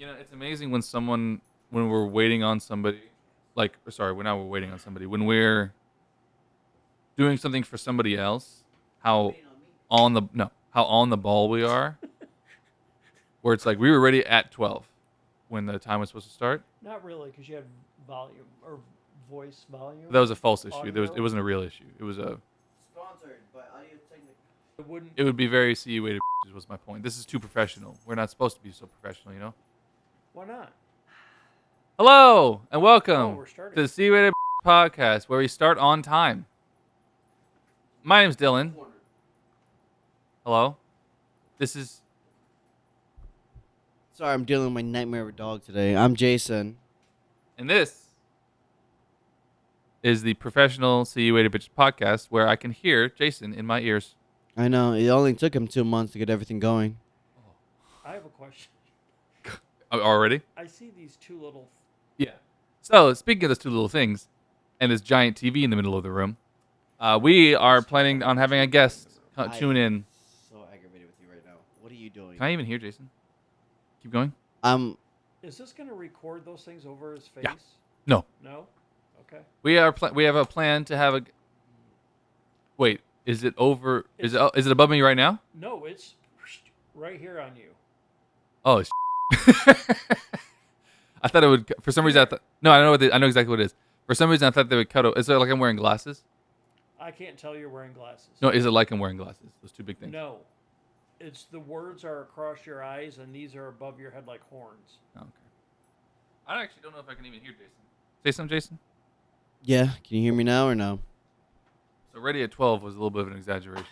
It's amazing when we're waiting on somebody, when now we're waiting on somebody, when we're doing something for somebody else, how how on the ball we are, where it's like we were ready at 12 when the time was supposed to start. Not really, because you had volume or voice volume. That was a false issue. Audio? It wasn't a real issue. It was Sponsored by Audio Technica. It wouldn't. it would be very CU-weighted was my point. This is too professional. We're not supposed to be so professional, you know? Why not? Hello and Oh, welcome we're starting. to the CU-weighted podcast where we start on time. My name's Dylan. Hello. This is Sorry, I'm dealing with my nightmare of a dog today. I'm Jason. And this is the professional CU-weighted bitches podcast where I can hear Jason in my ears. I know, it only took him 2 months to get everything going. I have a question. Already? I see these two little. Yeah. So, speaking of those two little things and this giant TV in the middle of the room, we are planning on having a guest tune in. So aggravated with you right now. What are you doing? Can I even hear Jason? Keep going. Is this going to record those things over his face? Yeah. No. No? Okay. We have a plan to have a. Wait, is it over? Is it above me right now? No, it's right here on you. Oh, I thought it would. For some reason, no. I know exactly what it is. For some reason, I thought they would cut. Is it like I'm wearing glasses? I can't tell you're wearing glasses. No, is it like I'm wearing glasses? Those two big things. No. It's the words are across your eyes, and these are above your head like horns. Oh, okay. I actually don't know if I can even hear Jason. Say something, Jason. Yeah, can you hear me now or no? So ready at 12 was a little bit of an exaggeration.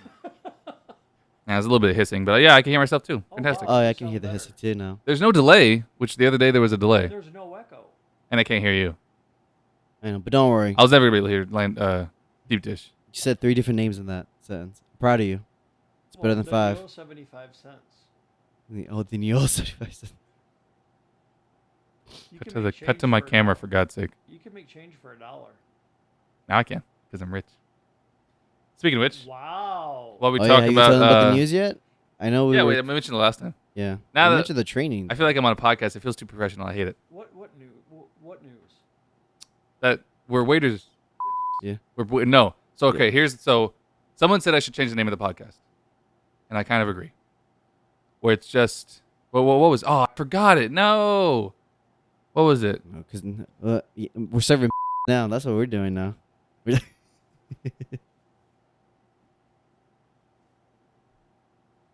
Nah, it was a little bit of hissing, but yeah, I can hear myself too. Fantastic. Oh, yeah, I can hear the hissing too now. There's no delay, which the other day there was a delay, There's no echo. and I can't hear you. I know, but don't worry. I was never going to be able to hear Deep Dish. You said 3 different names in that sentence. I'm proud of you. It's better than 5. 75 cents. Oh, then you also 75 cents. You Cut can to make cut to change my for camera $1. for God's sake. You can make change for $1. Now I can because I'm rich. Speaking of which, Wow. while we Oh, talk yeah, you about, talking about the news yet? I know we yeah, were... wait, I mentioned it last time. Yeah. Now I that- mentioned the training. I feel like I'm on a podcast. It feels too professional. I hate it. What news? What news? That we're waiters. Yeah. No. So okay, someone said I should change the name of the podcast, and I kind of agree. Where it's just what was? Oh, I forgot it. No. What was it? Because we're serving now. That's what we're doing now.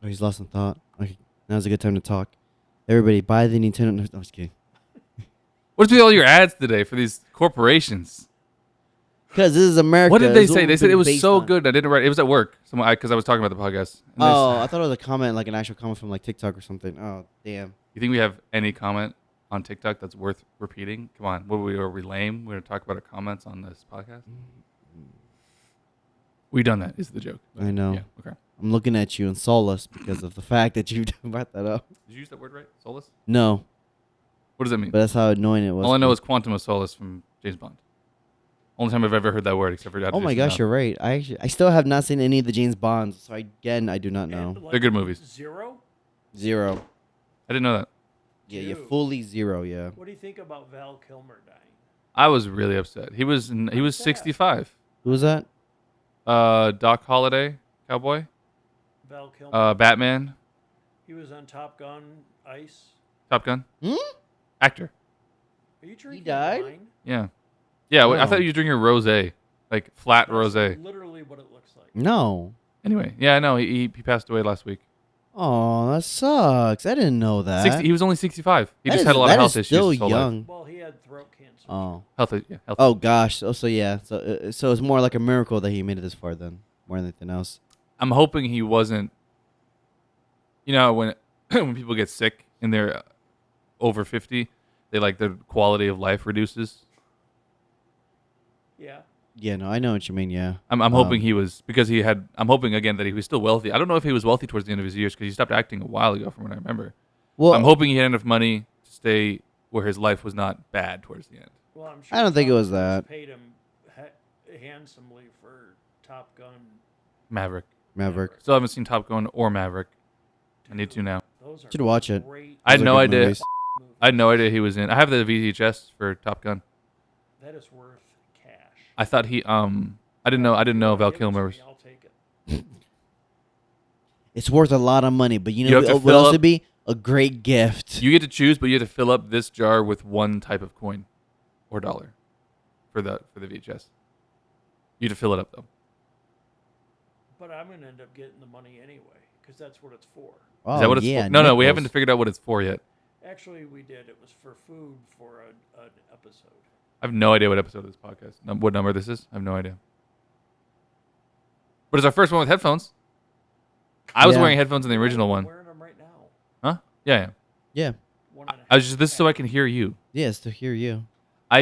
Oh, he's lost in thought. Okay, now's a good time to talk. Everybody, buy the Nintendo. No, I'm just kidding. What's with all your ads today for these corporations? Because this is America. What did they This is say? what They we've said it been was based so on. good. I didn't write. It was at work. Because I was talking about the podcast. And they Oh, I thought it was a comment, like an actual comment from like TikTok or something. Oh, damn. You think we have any comment on TikTok that's worth repeating? Come on. Are we lame? We're going to talk about our comments on this podcast? We done that, is the joke. I know. Yeah, okay. I'm looking at you in solace because of the fact that you brought that up. Did you use that word right? Solace? No, What does that mean? but that's how annoying it was. All I know is Quantum of Solace from James Bond. Only time I've ever heard that word, except for Oh my gosh, you're right. I still have not seen any of the James Bonds, so I do not know. And, like, They're good movies. 0? 0. I didn't know that. Yeah, you're Dude. fully 0. Yeah. What do you think about Val Kilmer dying? I was really upset. He was sad. 65. Who was that? Doc Holliday, Cowboy. Val Kilmer. Batman, He was on Top Gun, Ice. Top Gun. Hmm? Actor. Are you drinking died? wine? Yeah. Yeah, I Oh. thought you were drinking rosé, like flat That's rosé. literally what it looks like. No. Anyway, yeah, I know. He passed away last week. Oh, that sucks. I didn't know that. He was only 65. He That just is- had a lot of that health is issues. still his whole life. young. Well, he had throat cancer. Oh. Health. Oh gosh. So yeah. So it's more like a miracle that he made it this far then, more than anything else. I'm hoping he wasn't. You know, when when people get sick and they're over 50, they like their quality of life reduces. Yeah. Yeah. No, I know what you mean. Yeah. I'm hoping he was because he had. I'm hoping again that he was still wealthy. I don't know if he was wealthy towards the end of his years because he stopped acting a while ago, from what I remember. Well, I'm hoping he had enough money to stay where his life was not bad towards the end. Well, I'm sure I don't think it Tom was Cruise that. Paid him handsomely for Top Gun. Maverick. Maverick. Still haven't seen Top Gun or Maverick. I need to now. Those are Should watch it. great. I had Those are no good idea. movies. movies. I had no idea he was in. I have the VHS for Top Gun. That is worth cash. I thought he I didn't know Val Kilmer was. I'll take it. It's worth a lot of money, but You you have know to what fill else up- would be a great gift. You get to choose, but you have to fill up this jar with one type of coin or dollar for the VHS. You have to fill it up though. But I'm going to end up getting the money anyway because that's what it's for. Oh, Is that what it's yeah, for? No, we nickels. haven't figured out what it's for yet. Actually, we did. It was for food for an episode. I have no idea what episode of this podcast, what number this is. I have no idea. But it's our first one with headphones. I was Yeah. wearing headphones in the original I'm one. wearing them right now. Huh? Yeah. Yeah. One and a I was half just this is so I can hear you. Yes, to hear you. I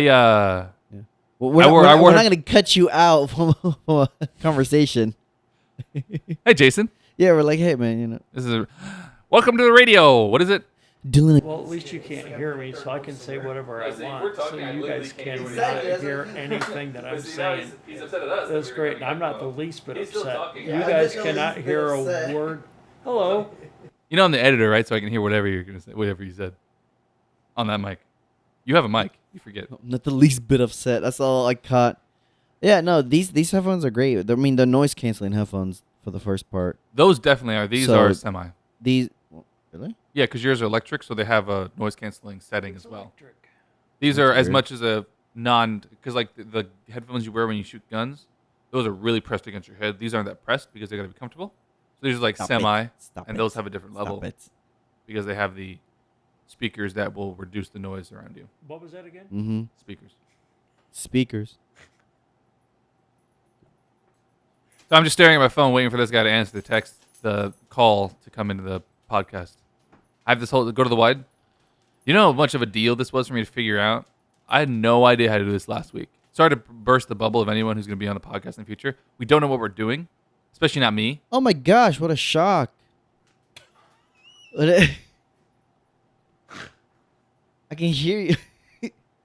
Well, we're I not, wore- we're I not, wore we're not head- going to cut you out from a conversation. Hey Jason. Yeah, we're like, hey, man, you know. This is welcome to the radio. What is it? Dylan. Well, at least you can't hear me, so I can say whatever I see, want. we're So talking, I you literally guys can't can't hear Exactly, that's hear what- anything that I'm saying. He's upset at us. That's great. And I'm not the least bit He's still upset. talking. You Yeah, guys I'm the cannot least bit hear upset. a word. Hello. You know I'm the editor, right? So I can hear whatever you're gonna say, whatever you said on that mic. You have a mic. You forget. I'm not the least bit upset. That's all I caught. Yeah, no, these headphones are great. I mean, the noise canceling headphones for the first part. Those definitely are. These So- are semi. These, really? Yeah, because yours are electric, so they have a noise canceling setting as well. Electric. These That's are as weird. much as a because like the headphones you wear when you shoot guns, those are really pressed against your head. These aren't that pressed because they got to be comfortable. So these are like Stop semi, it. Stop and it. those have a different level Stop it. because they have the speakers that will reduce the noise around you. What was that again? Mm-hmm. Speakers. Speakers. So I'm just staring at my phone, waiting for this guy to answer the call to come into the podcast. I have this whole go to the wide. You know how much of a deal this was for me to figure out? I had no idea how to do this last week. Sorry to burst the bubble of anyone who's going to be on the podcast in the future. We don't know what we're doing, especially not me. Oh my gosh, what a shock. I can hear you.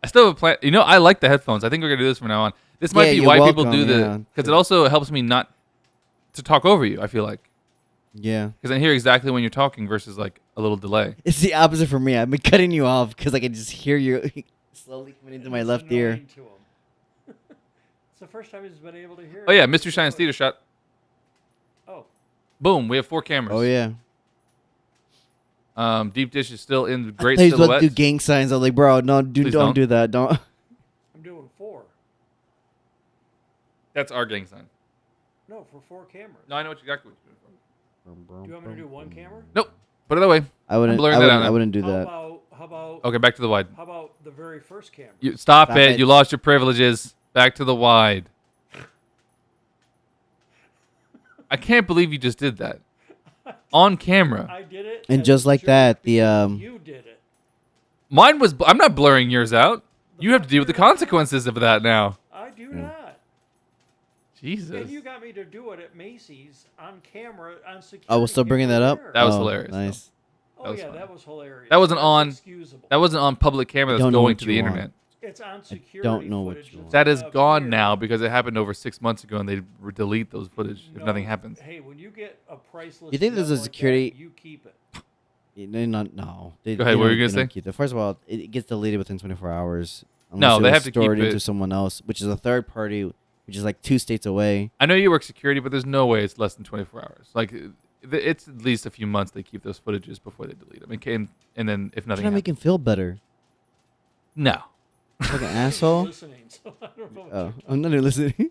I still have a plan. You know, I like the headphones. I think we're going to do this from now on. This might Yeah, be you're why people do welcome, yeah. because it also helps me not to talk over you, I feel like. Yeah. Because I hear exactly when you're talking versus like a little delay. It's the opposite for me. I've been cutting you off because I can just hear you slowly coming into And my it's left ear. annoying to him. It's the first time he's been able to hear. Oh, yeah, it. Mr. Science Theater shot. Oh, Boom, we have 4 cameras. Oh, yeah. Deep Dish is still in great Please don't silhouettes. do gang signs. I'm like, bro, no, Please don't don't. do that. Don't. I'm doing 4. That's our gang sign. No, for 4 cameras. No, I know exactly what you're doing. Do you want me to do 1 camera? Nope. Put it that way. I wouldn't. blurring I that wouldn't, out I now. wouldn't do How that. about how about Okay, back to the wide. how about the very first camera? You stop, Stop it. it. You lost your privileges. Back to the wide. I can't believe you just did that. On camera. I did it, And as just a like jerk that, because the, you did it. Mine was I'm not blurring yours out. You have to deal with the consequences of that now. I do not. Jesus. And you got me to do it at Macy's on camera on security. I was still bringing that up. That was Oh, hilarious, though. Nice. Oh that was yeah, funny. that was hilarious. That wasn't That's on- Excusable. That wasn't on public camera that's Don't know going what to you the want. internet. It's on security. don't know what footage you that's want. That is up gone here. now because it happened over 6 months ago and they delete those footage if No, nothing happens. Hey, when you get a priceless, You think there's gem a like security- that, you keep it. They not no. They, Go ahead, they what were don't- you gonna they don't say? keep that. First of all, it gets deleted within 24 hours. No, unless it they was have to keep stored it- into someone else, which is a third party, which is like 2 states away. I know you work security, but there's no way it's less than 24 hours. Like, it's at least a few months they keep those footages before they delete them. And then if I'm nothing trying to make happens. him feel better. No. Fucking I'm asshole. listening, so I don't know what Oh, you're I'm not even listening.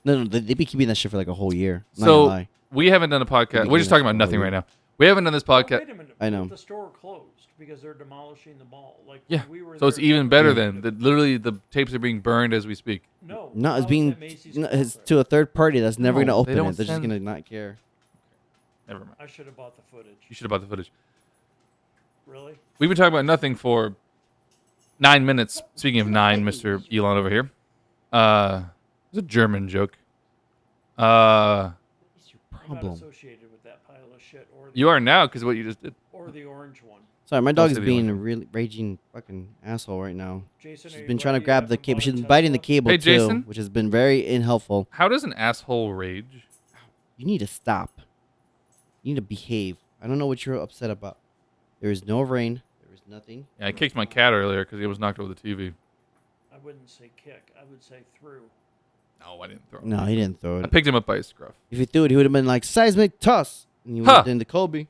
No, they be keeping that shit for like a whole year. I'm not So gonna lie. we haven't done a podcast. Maybe We're just give talking us about a nothing whole right year. now. We haven't done this Oh, podcast. wait a minute. I know. The store closed because they're demolishing the mall. Like Yeah. when we were So it's there, even better they- then. Literally, the tapes are being burned as we speak. No, No, it's now being at Macy's no, it's corporate. to a third party that's never No, gonna they open don't it. They're just send- gonna not care. Never mind. I should have bought the footage. You should have bought the footage. Really? We've been talking about nothing for 9 minutes. Speaking of 9, Mr. Elon over here. It's a German joke. What's your I'm not problem? associated with that pile of shit or the, You are now because what you just did. or the orange one. Sorry, my Don't dog is say the being a only really raging fucking asshole right now. Jason, She's are you been trying to glad you grab the haven't cable. bought She's a been biting the Tesla? cable Hey, too, Jason? which has been very unhelpful. How does an asshole rage? You need to stop. You need to behave. I don't know what you're upset about. There is no rain. There is Nothing. Yeah, I kicked my cat earlier because he was knocked over the TV. I wouldn't say kick. I would say threw. No, I didn't throw him. No, he didn't throw I it. picked him up by his scruff. If he threw it, he would have been like seismic toss, and he would Huh. have into Kobe.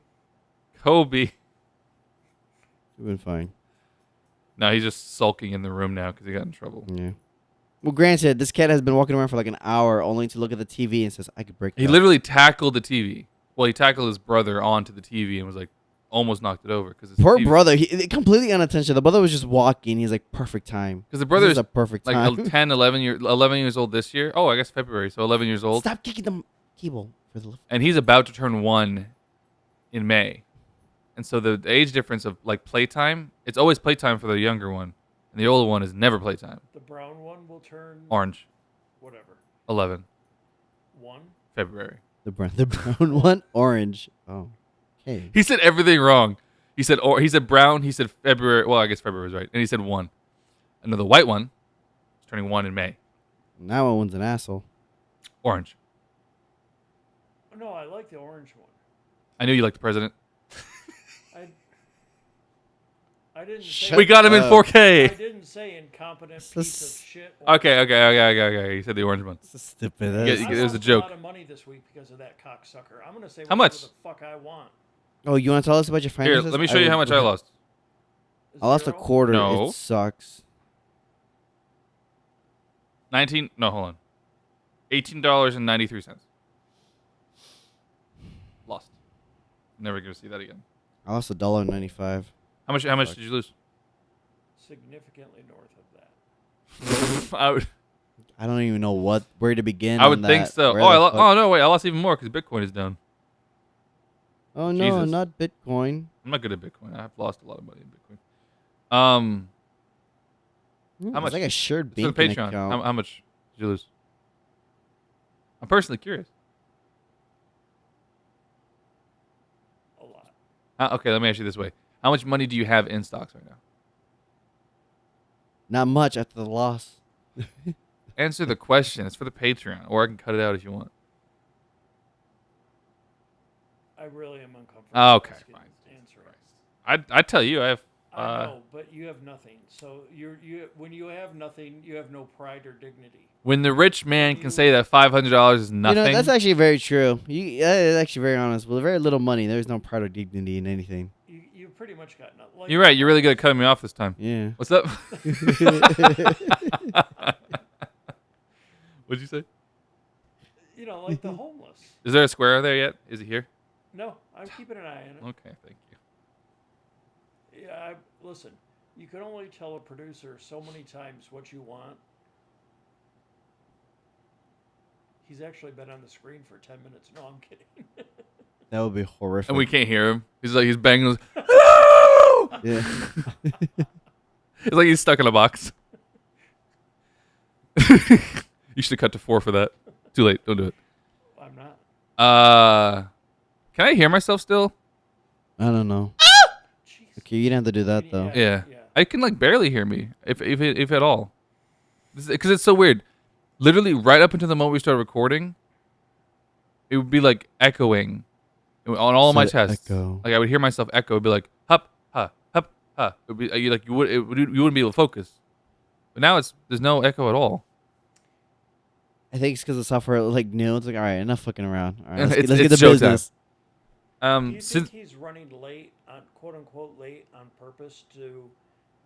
Kobe. He'd been fine. No, he's just sulking in the room now because he got in trouble. Yeah. Well, granted, this cat has been walking around for like an hour only to look at the TV and says, "I could break." He that." literally tackled the TV. Well, he tackled his brother onto the TV and was like, almost knocked it over because Poor brother, he completely unintentional. The brother was just walking. He's like, perfect time. Because the brother is a perfect like time. 10, 11 years old this year. Oh, I guess February. So 11 years old. Stop kicking the cable for the. And he's about to turn 1 in May. And so the age difference of like playtime, it's always playtime for the younger one. And the older one is never playtime. The brown one will turn Orange, whatever. 11, 1. February. The brown one, orange. Oh, okay. He said everything wrong. He said brown. He said February. Well, I guess February was right. And he said 1. And the white one is turning 1 in May. Now one's an asshole. Orange. No, I like the orange one. I knew you liked the president. I didn't say. Shut We got him in up. 4K. I didn't say incompetent So piece of shit. Okay. He said the orange one. So stupid. Yeah, That's- it was a lost joke. a lot of money this week because of that cocksucker. I'm gonna say How whatever much? the fuck I want. Oh, you want to tell us about your Here, finances? let me show you how much I lost. I lost a Zero? quarter. No. It sucks. 19. No, hold on. $18.93. Lost. Never gonna see that again. I lost $1.95. How much Fuck. did you lose? Significantly north of that. I don't even know where to begin. I on would think that. so. Where Oh, the fuck- oh no, wait, I lost even more because Bitcoin is down. Oh no, Jesus. not Bitcoin. I'm not good at Bitcoin. I've lost a lot of money in Bitcoin. How much? It's like a shared For the banking Patreon, account. how much did you lose? I'm personally curious. A lot. Okay, let me ask you this way: how much money do you have in stocks right now? Not much after the loss. Answer the question. It's for the Patreon, or I can cut it out if you want. I really am uncomfortable. Okay, asking- fine. Answering. I'd tell you I have. I know, but you have nothing. So when you have nothing, you have no pride or dignity. When the rich man can say that $500 is nothing, You know, that's actually very true. That is actually very honest. With very little money, there's no pride or dignity in anything. You pretty much got nothing. Like, you're right. You're really good at cutting me off this time. Yeah. What's up? What'd you say? You know, like the homeless. Is there a square there yet? Is it here? No, I'm keeping an eye on it. Okay, thank you. Yeah, listen. You can only tell a producer so many times what you want. He's actually been on the screen for 10 minutes. No, I'm kidding. That would be horrific. And we can't hear him. He's banging. Those, hello! Yeah. It's like he's stuck in a box. You should have cut to 4 for that. Too late. Don't do it. I'm not. Can I hear myself still? I don't know. Jeez. Okay, you didn't have to do that though. Yeah. I can barely hear me, if at all. Because it's so weird. Literally, right up until the moment we started recording, it would be like echoing on all of my So tests. echo. Like I would hear myself echo. It'd be like hup ha hup ha. It would be you wouldn't be able to focus. But now there's no echo at all. I think it's because the software new. It's like, all right, enough fucking around. All right, It's- let's get it's to showtime. business. Do you Since think he's running late, on quote unquote late, on purpose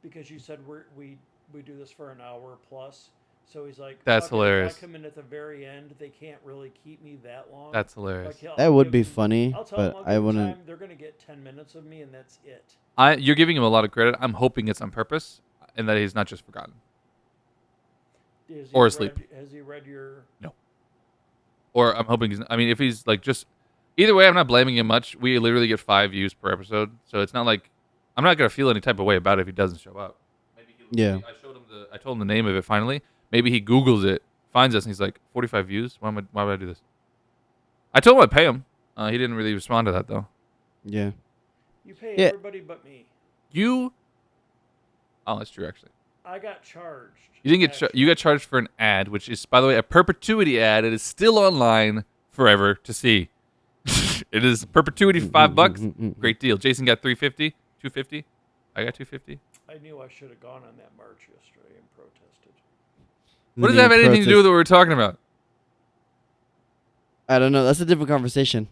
because you said we do this for an hour plus? So he's like, That's "Fuck it, hilarious. If I come in at the very end, they can't really keep me that long. that's hilarious. Like, That I'll would give be them- funny, I'll tell but them I'll I give them wouldn't. time. They're gonna get 10 minutes of me, and that's it. You're giving him a lot of credit. I'm hoping it's on purpose and that he's not just forgotten. Has he Or read- asleep. Has he read your? Or I'm hoping if he's just either way, I'm not blaming him much. We literally get 5 views per episode, so it's not like I'm not gonna feel any type of way about it if he doesn't show up. Yeah. I told him the name of it finally. Maybe he Googles it, finds us, and he's like 45 views. Why would I do this? I told him I'd pay him. He didn't really respond to that though. Yeah. You pay Yeah. everybody but me. Oh, that's true actually. I got charged. You didn't get you got charged for an ad, which is, by the way, a perpetuity ad. It is still online forever to see. It is perpetuity for $5. Great deal. Jason got $350, $250. I got 250. I knew I should have gone on that march yesterday and protested. What does that have anything to do with what we're talking about? I don't know. That's a different conversation.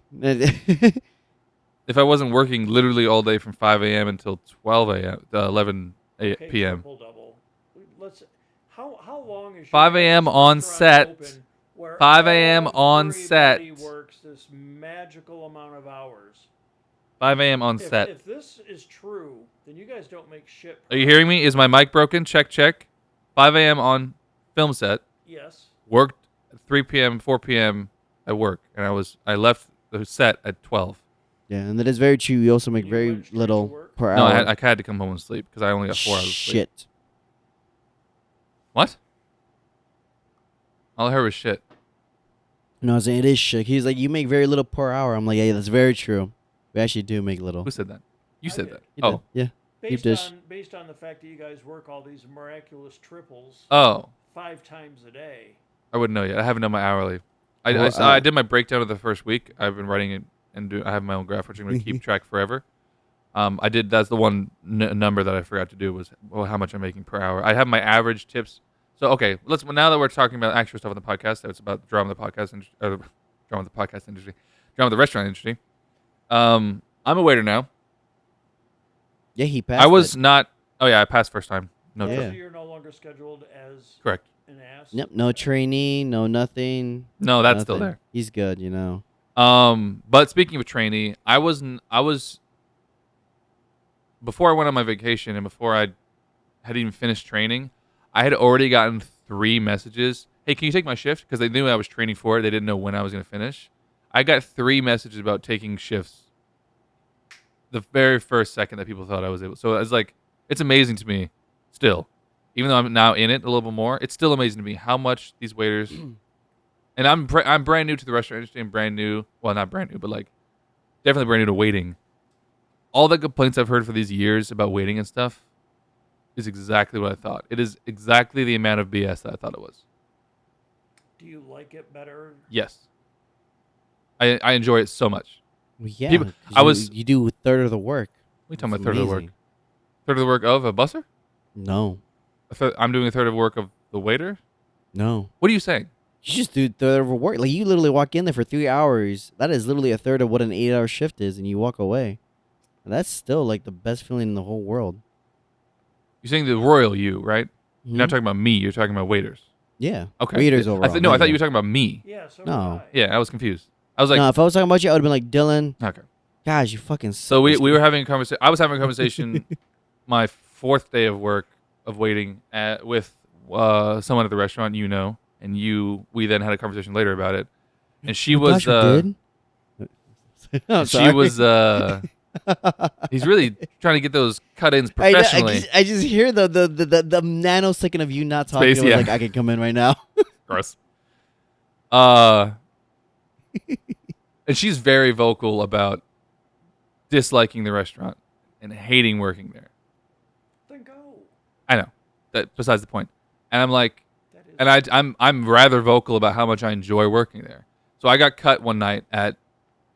If I wasn't working literally all day from 5 a.m. until 12 a.m., 11 Okay, p.m. triple double. Let's. How long is your 5 a.m. guys' on restaurant set. open where 5 a.m. on set. everybody works this magical amount of hours. 5 a.m. on If, set. if this is true, then you guys don't make shit. Are you hearing me? Is my mic broken? Check. 5 a.m. on film set. Yes. Worked at 3 p.m., 4 p.m. at work, and I left the set at 12. Yeah, and that is very true. You also make You very went straight to little work? per No, hour. I had to come home and sleep because I only got 4 hours of sleep. Shit. What? All I heard was shit. No, I was saying it is shit. He's like, you make very little per hour. I'm like, yeah, that's very true. We actually do make little. Who said that? You I said did. that. You Oh. did. Yeah. Based dish. on the fact that you guys work all these miraculous triples Oh. 5 times a day. I wouldn't know yet. I haven't done my hourly. Well, I did my breakdown of the first week. I've been writing it and I have my own graph, which I'm going to keep track forever. I did. That's the one number that I forgot to do was how much I'm making per hour. I have my average tips. So okay, now that we're talking about actual stuff on the podcast, it's about drama of the podcast industry, drama of the podcast industry, drama of the restaurant industry. I'm a waiter now. Yeah, he passed. I was it. not. Oh yeah, I passed first time. No Yeah. joke. So you're no longer scheduled as Correct. an ass. Yep. No trainee. No nothing. No, that's still nothing. there. He's good. You know. But speaking of trainee, I was before I went on my vacation and before I had even finished training, I had already gotten 3 messages. Hey, can you take my shift? Because they knew I was training for it. They didn't know when I was going to finish. I got 3 messages about taking shifts the very first second that people thought I was able. So it's like, it's amazing to me still. Even though I'm now in it a little bit more, it's still amazing to me how much these waiters... And I'm brand new to the restaurant industry and brand new... Well, not brand new, but like definitely brand new to waiting. All the complaints I've heard for these years about waiting and stuff is exactly what I thought. It is exactly the amount of BS that I thought it was. Do you like it better? Yes. I enjoy it so much. Well, yeah. People- 'cause you do a third of the work. We talking It's about third of the work. amazing. Third of the work of a busser? No. I'm doing a third of the work of the waiter? No. What are you saying? You just do a third of the work. Like you literally walk in there for 3 hours. That is literally a third of what an 8-hour shift is, and you walk away. And that's still like the best feeling in the whole world. You're saying the royal you, right? You're not Mhm. talking about me. You're talking about waiters. Yeah. Okay. Waiters I overall. I not thought you you. were talking about me. Yeah, so No. did I. Yeah, I was confused. I was like, No, if I was talking about you, I would have been like, Dylan, okay. gosh, you fucking suck. So we were having a conversation. I was having a conversation my 4th day of work of waiting with someone at the restaurant, and we then had a conversation later about it. And she Oh, was gosh, you did? I'm she sorry. was he's really trying to get those cut-ins I professionally. just hear the nanosecond of you not talking. Space, I was yeah. like, I can come in right now. Gross. And she's very vocal about disliking the restaurant and hating working there. Then go. I know. That besides the point. And I'm like, That is. and I'm rather vocal about how much I enjoy working there. So I got cut one night at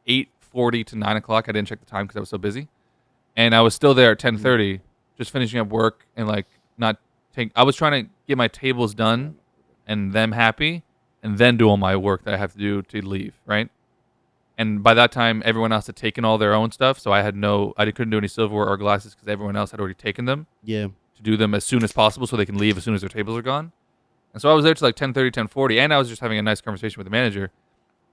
8:40 to 9 o'clock. I didn't check the time because I was so busy, and I was still there at 10:30, just finishing up work and like not take. I was trying to get my tables done and them happy, and then do all my work that I have to do to leave, right? And by that time, everyone else had taken all their own stuff, so I couldn't do any silverware or glasses because everyone else had already taken them. Yeah. To do them as soon as possible so they can leave as soon as their tables are gone. And so I was there till like 10:30, 10:40, and I was just having a nice conversation with the manager.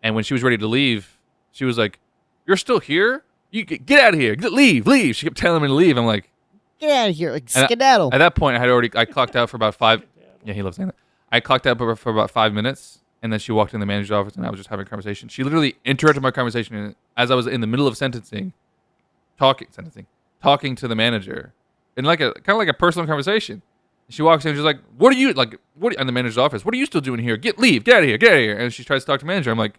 And when she was ready to leave, she was like, "You're still here? You get out of here. Leave." She kept telling me to leave. I'm like, Get out of here. Like, And skedaddle. at that point, I clocked out for about 5. Yeah, he loves saying that. I clocked out for about 5 minutes, and then she walked in the manager's office, and I was just having a conversation. She literally interrupted my conversation as I was in the middle of talking to the manager, in like kind of like a personal conversation. She walks in, and she's like, "What are you like? In the manager's office? What are you still doing here? Get out of here!" And she tries to talk to the manager. I'm like,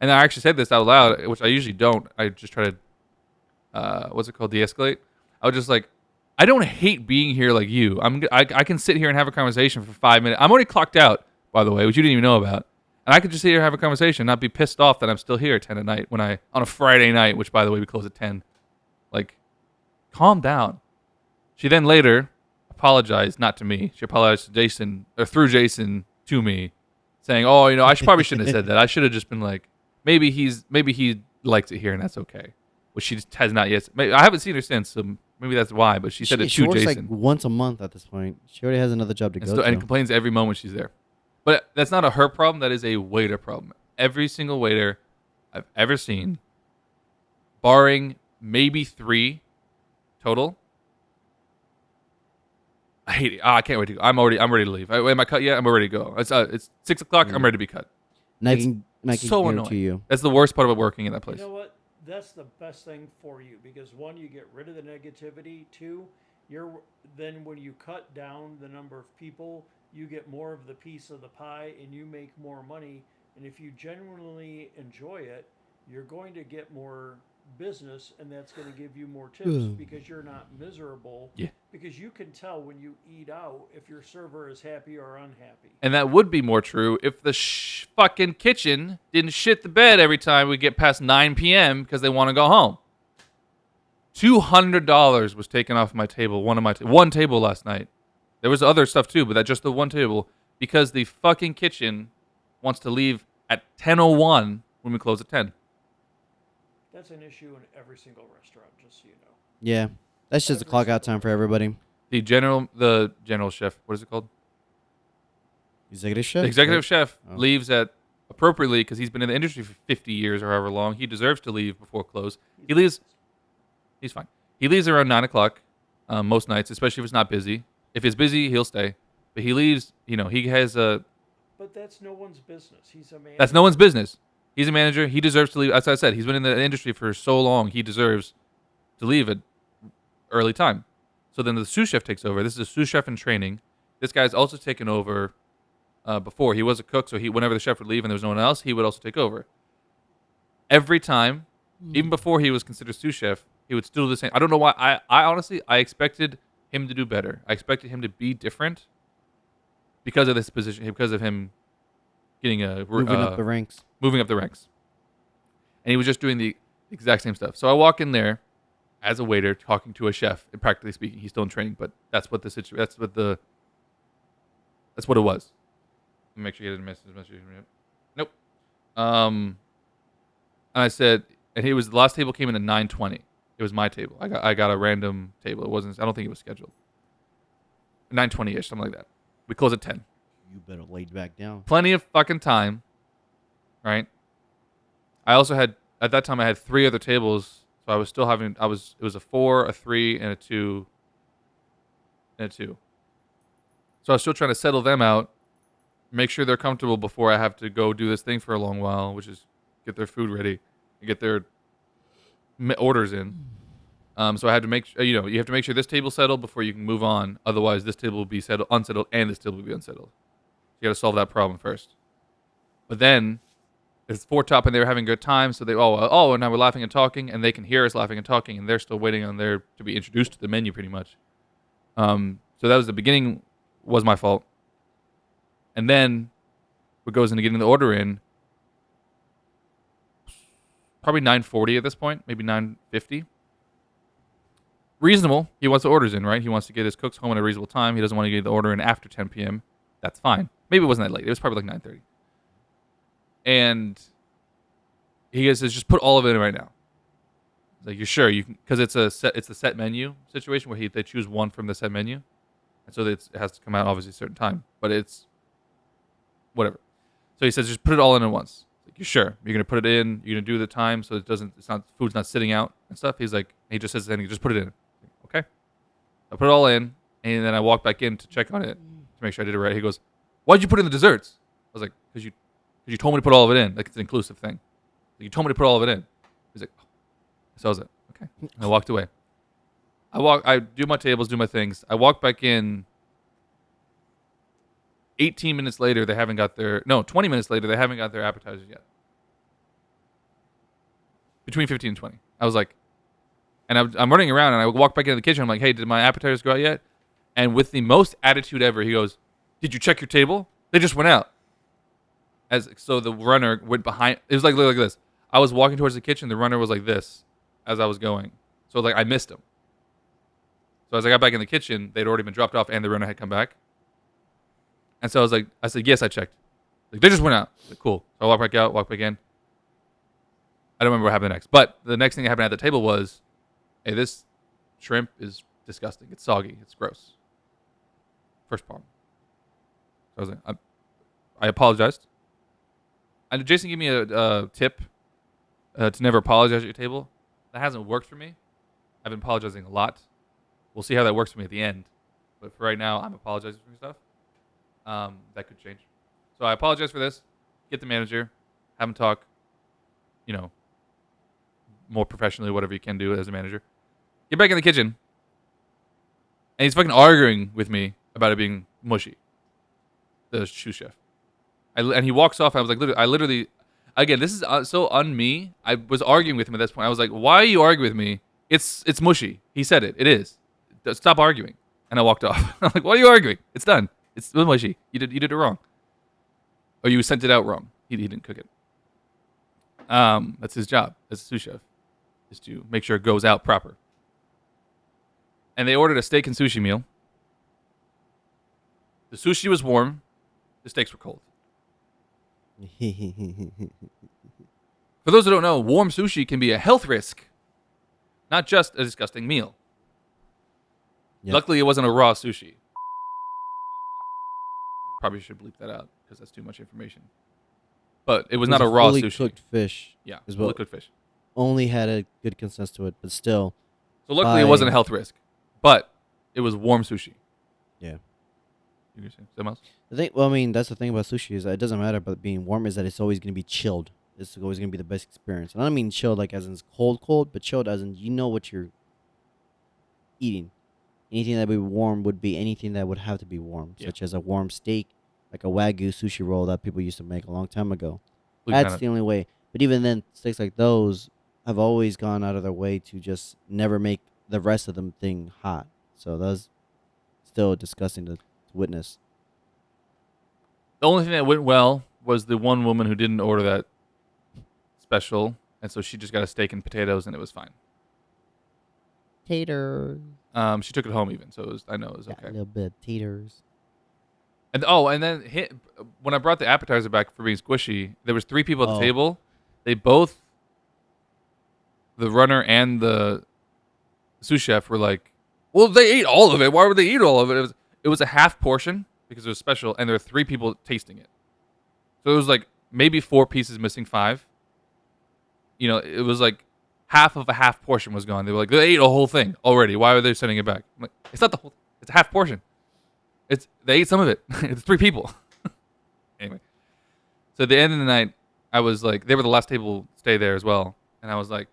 and I actually said this out loud, which I usually don't. I just try to, what's it called, de-escalate. I was just like, I don't hate being here like you. I can sit here and have a conversation for 5 minutes. I'm already clocked out, by the way, which you didn't even know about. And I could just sit here and have a conversation, not be pissed off that I'm still here at 10 at night on a Friday night, which, by the way, we close at 10. Like, calm down. She then later apologized, not to me. She apologized to Jason, or through Jason to me, saying, "Oh, I probably shouldn't have said that. I should have just been like, maybe he likes it here and that's okay." Which she just has not yet. I haven't seen her since, so maybe that's why. But she said it She to works Jason, like once a month at this point. She already has another job to go to. and complains every moment she's there. But that's not a her problem. That is a waiter problem. Every single waiter I've ever seen, barring maybe 3 total. I hate it. I can't wait to go. I'm ready to leave. Am I cut yet? I'm ready to go. It's 6:00. I'm ready to be cut. And I It's can so guarantee annoying. you. That's the worst part about working in that place. You know what? That's the best thing for you because one, you get rid of the negativity. Two, then when you cut down the number of people, you get more of the piece of the pie and you make more money. And if you genuinely enjoy it, you're going to get more business and that's going to give you more tips because you're not miserable. Yeah. Because you can tell when you eat out if your server is happy or unhappy. And that would be more true if the fucking kitchen didn't shit the bed every time we get past 9 p.m. because they want to go home. $200 was taken off my table, one table last night. There was other stuff too, but that just the one table because the fucking kitchen wants to leave at 10:01 when we close at 10. That's an issue in every single restaurant, just so you know. Yeah, that's just a clock out time for everybody. The general chef, what is it called? Executive chef. The executive chef Oh. leaves at appropriately because he's been in the industry for 50 years or however long. He deserves to leave before close. He leaves. He's fine. He leaves around 9:00 most nights, especially if it's not busy. If it's busy, he'll stay. But he leaves. He has a. But that's no one's business. He's a man. That's no one's business. He's a manager. He deserves to leave. As I said, he's been in the industry for so long. He deserves to leave at early time. So then the sous chef takes over. This is a sous chef in training. This guy's also taken over before. He was a cook, so whenever the chef would leave and there was no one else, he would also take over. Every time, even before he was considered sous chef, he would still do the same. I don't know why. I honestly, I expected him to do better. I expected him to be different because of this position, because of him getting Moving up the ranks. moving up the ranks. And he was just doing the exact same stuff. So I walk in there as a waiter talking to a chef, and practically speaking, he's still in training, but that's what it was. Let me make sure you didn't miss his message. Nope. And I said, and the last table came in at 9:20. It was my table. I got a random table. I don't think it was scheduled. 9:20ish, something like that. We close at 10. You better lay back down. Plenty of fucking time, right? I also had, at that time, I had 3 other tables, so I was still having, it was a 4, a 3, and a 2, and a 2. So I was still trying to settle them out, make sure they're comfortable before I have to go do this thing for a long while, which is get their food ready and get their orders in. So I had to you have to make sure this table's settled before you can move on. Otherwise, this table will be unsettled, and this table will be unsettled. You got to solve that problem first. But then it's 4 top, and they were having a good time. So and now we're laughing and talking, and they can hear us laughing and talking, and they're still waiting on to be introduced to the menu, pretty much. So that was the beginning. Was my fault. And then what goes into getting the order in? Probably 9:40 at this point, maybe 9:50. Reasonable. He wants the orders in, right? He wants to get his cooks home at a reasonable time. He doesn't want to get the order in after 10 p.m. That's fine. Maybe it wasn't that late. It was probably like 9:30. And he says, just put all of it in right now. He's like, you're sure? You can, because it's a set menu situation where they choose one from the set menu. And so it has to come out obviously a certain time. But it's whatever. So he says, just put it all in at once. Like, you sure? You're gonna put it in, you're gonna do the time so food's not sitting out and stuff. He's like, he just says, just put it in. Okay. I put it all in, and then I walk back in to check on it to make sure I did it right. He goes, why'd you put in the desserts? I was like, because you told me to put all of it in. Like, it's an inclusive thing. You told me to put all of it in. He's like, oh. So I was like, okay. And I walked away. I do my tables, do my things. I walk back in. 18 minutes later, 20 minutes later, they haven't got their appetizers yet. Between 15 and 20. I was like, and I'm running around, and I walk back into the kitchen. I'm like, hey, did my appetizers go out yet? And with the most attitude ever, he goes, did you check your table? They just went out. So the runner went behind. It was like this. I was walking towards the kitchen. The runner was like this as I was going. So like I missed him. So as I got back in the kitchen, they'd already been dropped off and the runner had come back. And so I said, yes, I checked. Like, they just went out. Like, cool. So I walked back out, walked back in. I don't remember what happened next. But the next thing that happened at the table was, hey, this shrimp is disgusting. It's soggy. It's gross. First problem. So I was like, I apologized. And Jason gave me a tip to never apologize at your table. That hasn't worked for me. I've been apologizing a lot. We'll see how that works for me at the end. But for right now, I'm apologizing for stuff. That could change. So I apologize for this. Get the manager. Have him talk, more professionally, whatever you can do as a manager. Get back in the kitchen. And he's fucking arguing with me about it being mushy. The sous chef. And he walks off. I was like, literally, again, this is so un-me. I was arguing with him at this point. I was like, why are you arguing with me? It's mushy. He said it. It is. Stop arguing. And I walked off. I'm like, why are you arguing? It's done. It's mushy. You did it wrong. Or you sent it out wrong. He didn't cook it. That's his job as a sous chef, is to make sure it goes out proper. And they ordered a steak and sushi meal. The sushi was warm. The steaks were cold. For those who don't know, warm sushi can be a health risk, not just a disgusting meal. Yep. Luckily, it wasn't a raw sushi. Probably should bleep that out because that's too much information. But it was not a raw fully sushi. cooked fish. Yeah, as fully well. cooked fish. Only had a good consistency to it, but still. So luckily, it wasn't a health risk, but it was warm sushi. Yeah. You gonna say something else? That's the thing about sushi is that it doesn't matter about being warm. Is that it's always going to be chilled. It's always going to be the best experience. And I don't mean chilled like as in it's cold, but chilled as in you know what you're eating. Anything that would be warm would be anything that would have to be warm, such as a warm steak, like a Wagyu sushi roll that people used to make a long time ago. That's the only way. But even then, steaks like those have always gone out of their way to just never make the rest of them thing hot. So that's still disgusting to witness. The only thing that went well was the one woman who didn't order that special, and so she just got a steak and potatoes, and it was fine. Taters. She took it home even, so I know it was okay. A little bit of taters. And then when I brought the appetizer back for being squishy, there was 3 people at the table. They both, the runner and the sous chef, were like, "Well, they ate all of it. Why would they eat all of it?" It was a half portion because it was special, and there were 3 people tasting it. So it was like maybe 4 pieces missing 5. It was like half of a half portion was gone. They were like, they ate a whole thing already. Why are they sending it back? I'm like, it's not the whole. It's a half portion. They ate some of it. It's 3 people. Anyway, so at the end of the night, I was like, they were the last table to stay there as well, and I was like,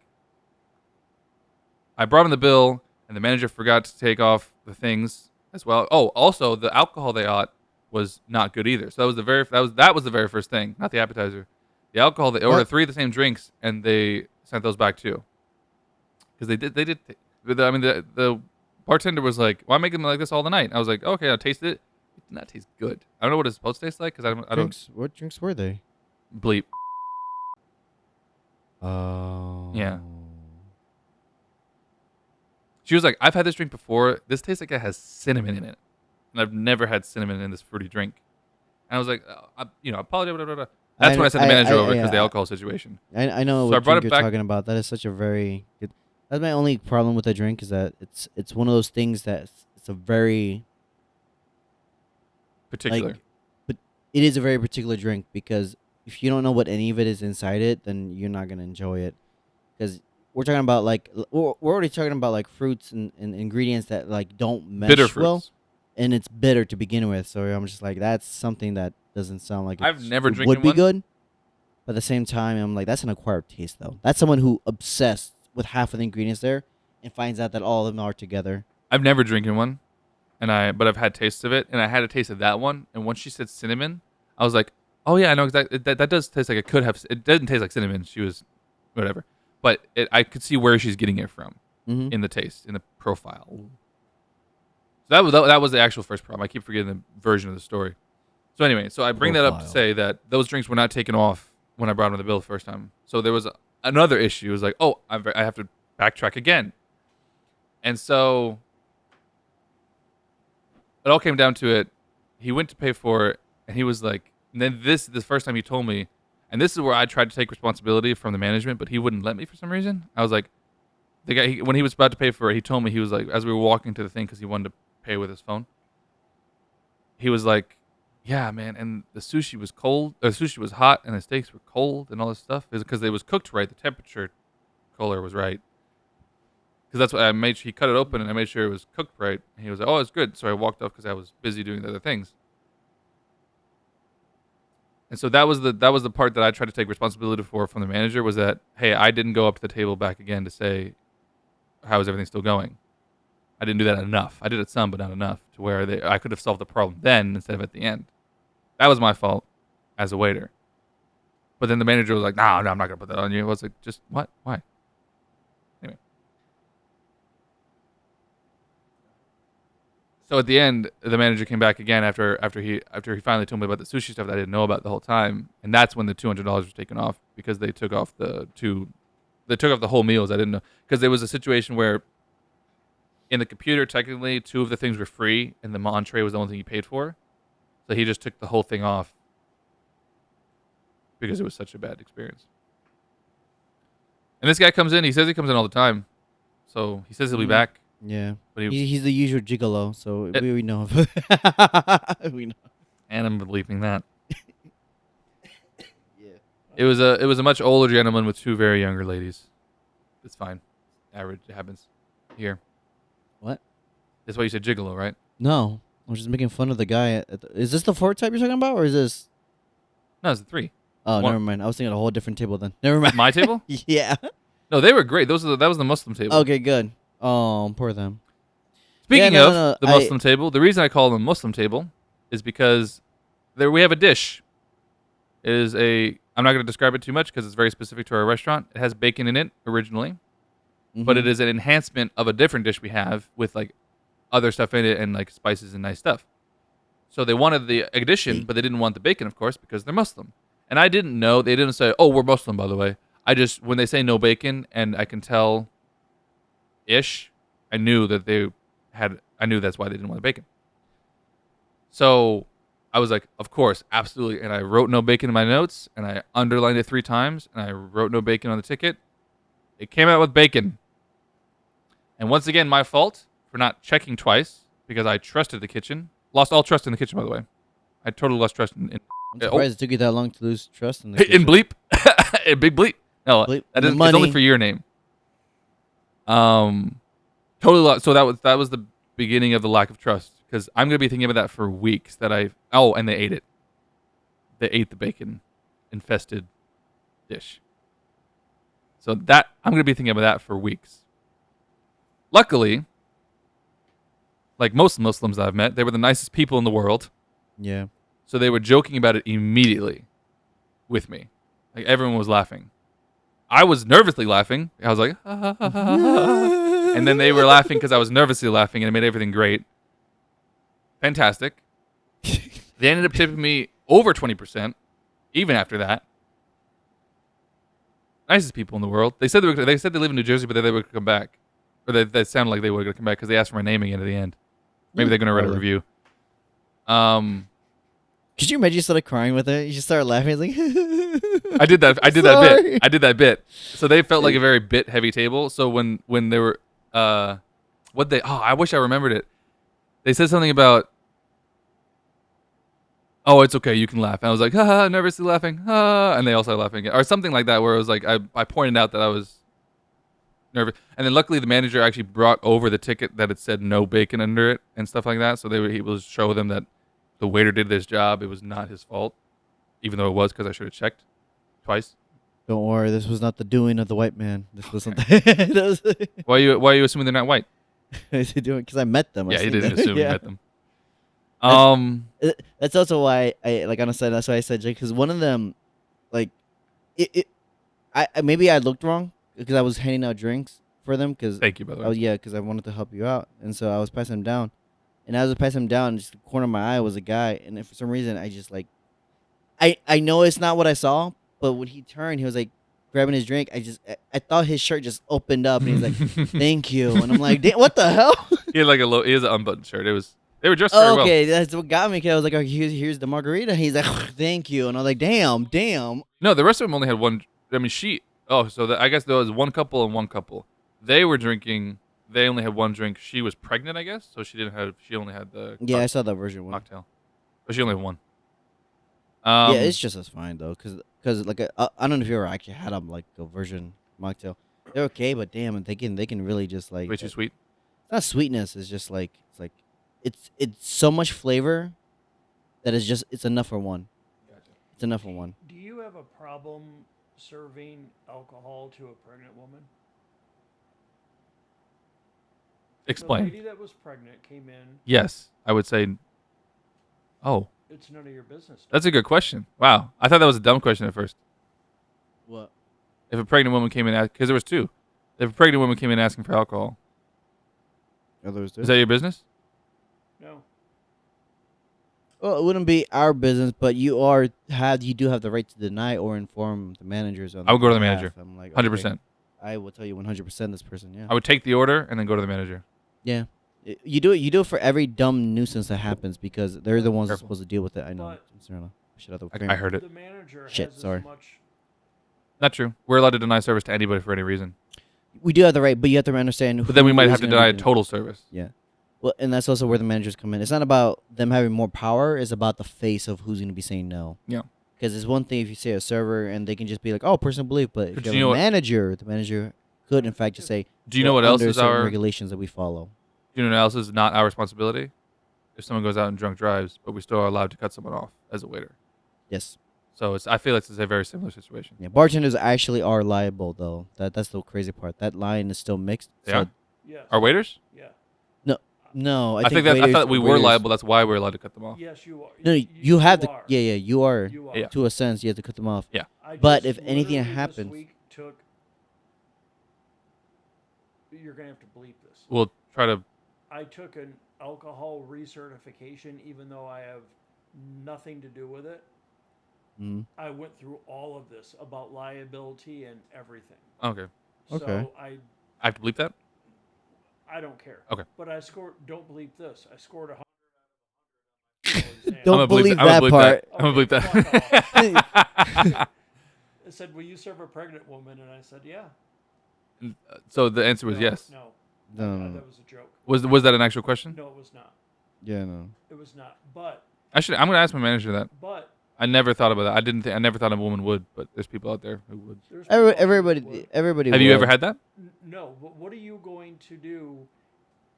I brought in the bill, and the manager forgot to take off the things as well. Oh, also the alcohol they ate was not good either. So that was the very first thing, not the appetizer. The alcohol, they ordered 3 of the same drinks, and they sent those back too. Because they did. The bartender was like, "Why make them like this all the night?" And I was like, "Okay, I'll taste it." It did not taste good. I don't know what it's supposed to taste like because I don't. What drinks were they? Bleep. Oh. Yeah. She was like, "I've had this drink before. This tastes like it has cinnamon in it, and I've never had cinnamon in this fruity drink." And I was like, I apologize. Blah, blah, blah. That's when I sent the manager over because of the alcohol situation. I know So what I brought drink it you're back. talking about. That is such a very good. That's my only problem with the drink is that it's one of those things that it's a very Particular. but it is a very particular drink because if you don't know what any of it is inside it, then you're not gonna enjoy it. Because we're talking about we're already talking about like fruits and ingredients that like don't mesh Bitter fruits. well, and it's bitter to begin with. So I'm just like that's something that doesn't sound like I've never it drinking would be one. good. But at the same time, I'm like that's an acquired taste though. That's someone who obsessed with half of the ingredients there and finds out that all of them are together. I've never drinking one, but I've had tastes of it, and I had a taste of that one. And once she said cinnamon, I was like, "Oh yeah, I know exactly. That does taste like it could have. It doesn't taste like cinnamon. She was, whatever, but I could see where she's getting it from Mm-hmm. in the taste, in the profile. So that was the actual first problem. I keep forgetting the version of the story. So anyway, so I bring that up to say that those drinks were not taken off when I brought them to the bill the first time. So there was another issue. It was like, oh, I have to backtrack again. And so it all came down to it. He went to pay for it, and he was like, and then the first time he told me, and this is where I tried to take responsibility from the management, but he wouldn't let me for some reason. I was like, the guy, when he was about to pay for it, he told me, he was like, as we were walking to the thing, because he wanted to pay with his phone, he was like, yeah, man, and the sushi was cold, the sushi was hot, and the steaks were cold, and all this stuff. It was because it was cooked right. The temperature color was right. Because that's what I made sure he cut it open, and I made sure it was cooked right. And he was like, oh, it's good. So I walked off because I was busy doing the other things. And so that was the part that I tried to take responsibility for from the manager, was that, hey, I didn't go up to the table back again to say, how is everything still going? I didn't do that enough. I did it some, but not enough to where I could have solved the problem then instead of at the end. That was my fault as a waiter. But then the manager was like, no, I'm not going to put that on you. I was like, just what? Why? Anyway. So at the end, the manager came back again after he finally told me about the sushi stuff that I didn't know about the whole time, and that's when the $200 was taken off, because they took off the whole meals. I didn't know, because there was a situation where in the computer technically 2 of the things were free, and the entree was the only thing you paid for. So he just took the whole thing off because it was such a bad experience. And this guy comes in. He says he comes in all the time. So he says he'll be back. Yeah. But He's the usual gigolo, so we know. We know. And I'm believing that. Yeah. It was a much older gentleman with 2 very younger ladies. It's fine. Average. It happens here. What? That's why you said gigolo, right? No. I'm just making fun of the guy. Is this the 4 type you're talking about, or is this? No, it's a 3. Oh, One. never mind. I was thinking a whole different table then. Never mind. My table? Yeah. No, they were great. That was the Muslim table. Okay, good. Oh, poor them. Speaking Yeah, of no, the Muslim table, the reason I call them Muslim table is because there we have a dish. It is I'm not going to describe it too much because it's very specific to our restaurant. It has bacon in it originally, but it is an enhancement of a different dish we have with like other stuff in it and like spices and nice stuff. So they wanted the addition, but they didn't want the bacon, of course, because they're Muslim. And I didn't know. They didn't say, oh, we're Muslim, by the way. I just, when they say no bacon, and I can tell ish, I knew that's why they didn't want the bacon. So I was like, of course, absolutely. And I wrote no bacon in my notes, and I underlined it 3 times, and I wrote no bacon on the ticket. It came out with bacon. And once again, my fault for not checking twice, because I trusted the kitchen. Lost all trust in the kitchen, by the way. I totally lost trust in I'm surprised it took you that long to lose trust in the kitchen. in bleep. A big bleep. No, Bleep. that isn't, it's Money. only for your name. Totally lost. So that was the beginning of the lack of trust, because I'm gonna be thinking about that for weeks. And they ate it. They ate the bacon infested dish. So that I'm gonna be thinking about that for weeks. Luckily, like most Muslims I've met, they were the nicest people in the world. Yeah. So they were joking about it immediately with me. Like everyone was laughing. I was nervously laughing. I was like, and then they were laughing because I was nervously laughing, and it made everything great. Fantastic. They ended up tipping me over 20%, even after that. Nicest people in the world. They said they live in New Jersey, but they would come back. Or they sounded like they were going to come back because they asked for my name again at the end. Maybe they're going to write a review. Could you imagine you started crying with it? You just started laughing. It's like, I did that. I did Sorry. that bit. So they felt like a very bit heavy table. So when they were, I wish I remembered it. They said something about, oh, it's okay, you can laugh. And I was like, nervously laughing, and they all started laughing again, or something like that. Where it was like I pointed out that I was nervous, and then luckily the manager actually brought over the ticket that it said no bacon under it and stuff like that. So they were able to show them that the waiter did this job. It was not his fault, even though it was, because I should have checked twice. don't worry, this was not the doing of the white man. This was something. Why are you assuming they're not white? Because I met them. Yeah, you didn't assume you met them. That's also why that's why I said Jake, because one of them, like, I maybe I looked wrong because I was handing out drinks for them Thank you, by the way. because I wanted to help you out, and so I was passing them down, and as I was passing them down, just the corner of my eye was a guy, and for some reason I just like, I know it's not what I saw, but when he turned, he was like grabbing his drink. I thought his shirt just opened up, and he's like, "Thank you," and I'm like, "What the hell?" He had like he has an unbuttoned shirt. It was They were dressed very well. Okay, that's what got me. Cause I was like, oh, here's the margarita. He's like, thank you, and I was like, damn. No, the rest of them only had one. I mean, I guess there was one couple and one couple. They were drinking. They only had one drink. She was pregnant, I guess, so she didn't have. She only had the Yeah, I saw that version one. cocktail, but she only had one. Yeah, it's just as fine though, cause like I don't know if you ever actually had them like a version mocktail. They're okay, but damn, they can really just like way too sweet. it's not sweetness. It's just like it's so much flavor that it's enough for one. It's enough for one. Do you have a problem serving alcohol to a pregnant woman? Explain. The lady that was pregnant came in. Yes, I would say. Oh, It's none of your business. that's a good question. Wow, I thought that was a dumb question at first. What? If a pregnant woman came in, because there was two. If a pregnant woman came in asking for alcohol, Others do. is that your business? No. Well, it wouldn't be our business, but you do have the right to deny or inform the managers on. I would go to the their manager. behalf. I'm like 100%. okay, I will tell you 100% this person. Yeah. I would take the order and then go to the manager. Yeah. You do it for every dumb nuisance that happens because they're the ones that are Careful. supposed to deal with it. I know. But- I'm sorry, no. Shut up, the I cream. heard it. The manager Shit, has sorry. as much. Not true. We're allowed to deny service to anybody for any reason. We do have the right, but you have to understand. But then we who might is have to gonna be deny doing it. total service. Yeah. Well, and that's also where the managers come in. It's not about them having more power. It's about the face of who's going to be saying no. Yeah. Because it's one thing if you say a server and they can just be like, "Oh, personal belief," but if But you you have know a what- manager, the manager could in fact just say, Do you know what "We're else under is certain our? regulations that we follow?" Do you know what else is not our responsibility? If someone goes out and drunk drives, but we still are allowed to cut someone off as a waiter. Yes. So I feel like it's a very similar situation. Yeah. Bartenders actually are liable though. That's the crazy part. That line is still mixed. They so are? Yes. Our waiters? Yeah. No, I think that I waiters- thought we were waiters- liable. That's why we're allowed to cut them off. Yes, you are. No, you have the are. yeah, you are You are. Yeah. to a sense. You have to cut them off. I But just if anything literally happens- this week you're gonna have to bleep this. We'll try to. I took an alcohol recertification, even though I have nothing to do with it. Mhm. I went through all of this about liability and everything. Okay. Okay. So I have to bleep that. I don't care. Okay. But I scored. Don't believe this. I scored 100 out of 100. Don't I'm gonna bleep believe I'm gonna that bleep part. I'm gonna bleep Okay, that. It said, "Will you serve a pregnant woman?" And I said, "Yeah." So the answer was No, yes. No. No. That was a joke. Was that an actual question? No, it was not. Yeah, no. It was not. But I'm gonna ask my manager that. but I never thought about that. I never thought a woman would, but there's people out there who would. there's people who Everybody, would. everybody. Have you ever would. had that? No. But what are you going to do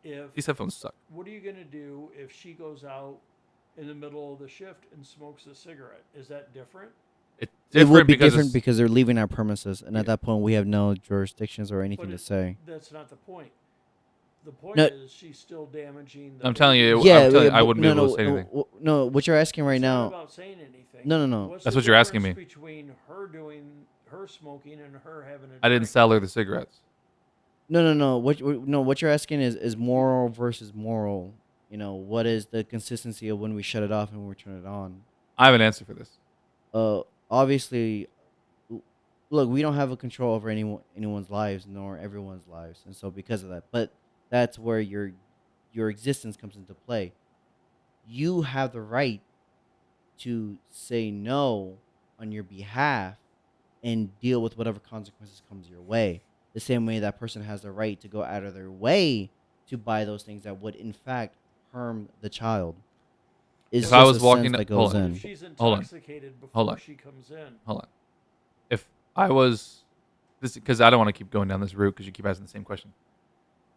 if? These headphones suck. What are you going to do if she goes out in the middle of the shift and smokes a cigarette? Is that different? It's It different would be because different it's- because they're leaving our premises, and Yeah. at that point, we have no jurisdictions or anything But to it- say. That's not the point. The point No. is she's still damaging. The I'm telling you, baby. I'm telling you, I but wouldn't be able to say anything. No, what you're asking right It's not now. about saying anything. No. What's That's the what you're asking difference me. Between her smoking and her having a I didn't drink? sell her the cigarettes. No. What you're asking is moral versus moral. You know, what is the consistency of when we shut it off and when we turn it on? I have an answer for this. Obviously, look, we don't have a control over anyone's lives nor everyone's lives, and so because of that, but that's where your existence comes into play. You have the right to say no on your behalf and deal with whatever consequences comes your way. The same way that person has the right to go out of their way to buy those things that would in fact harm the child. It's If I just was a walking sense down- that goes hold on. in. If she's Hold on. intoxicated Hold before on. she comes in, Hold on. If I was this, because I don't want to keep going down this route because you keep asking the same question.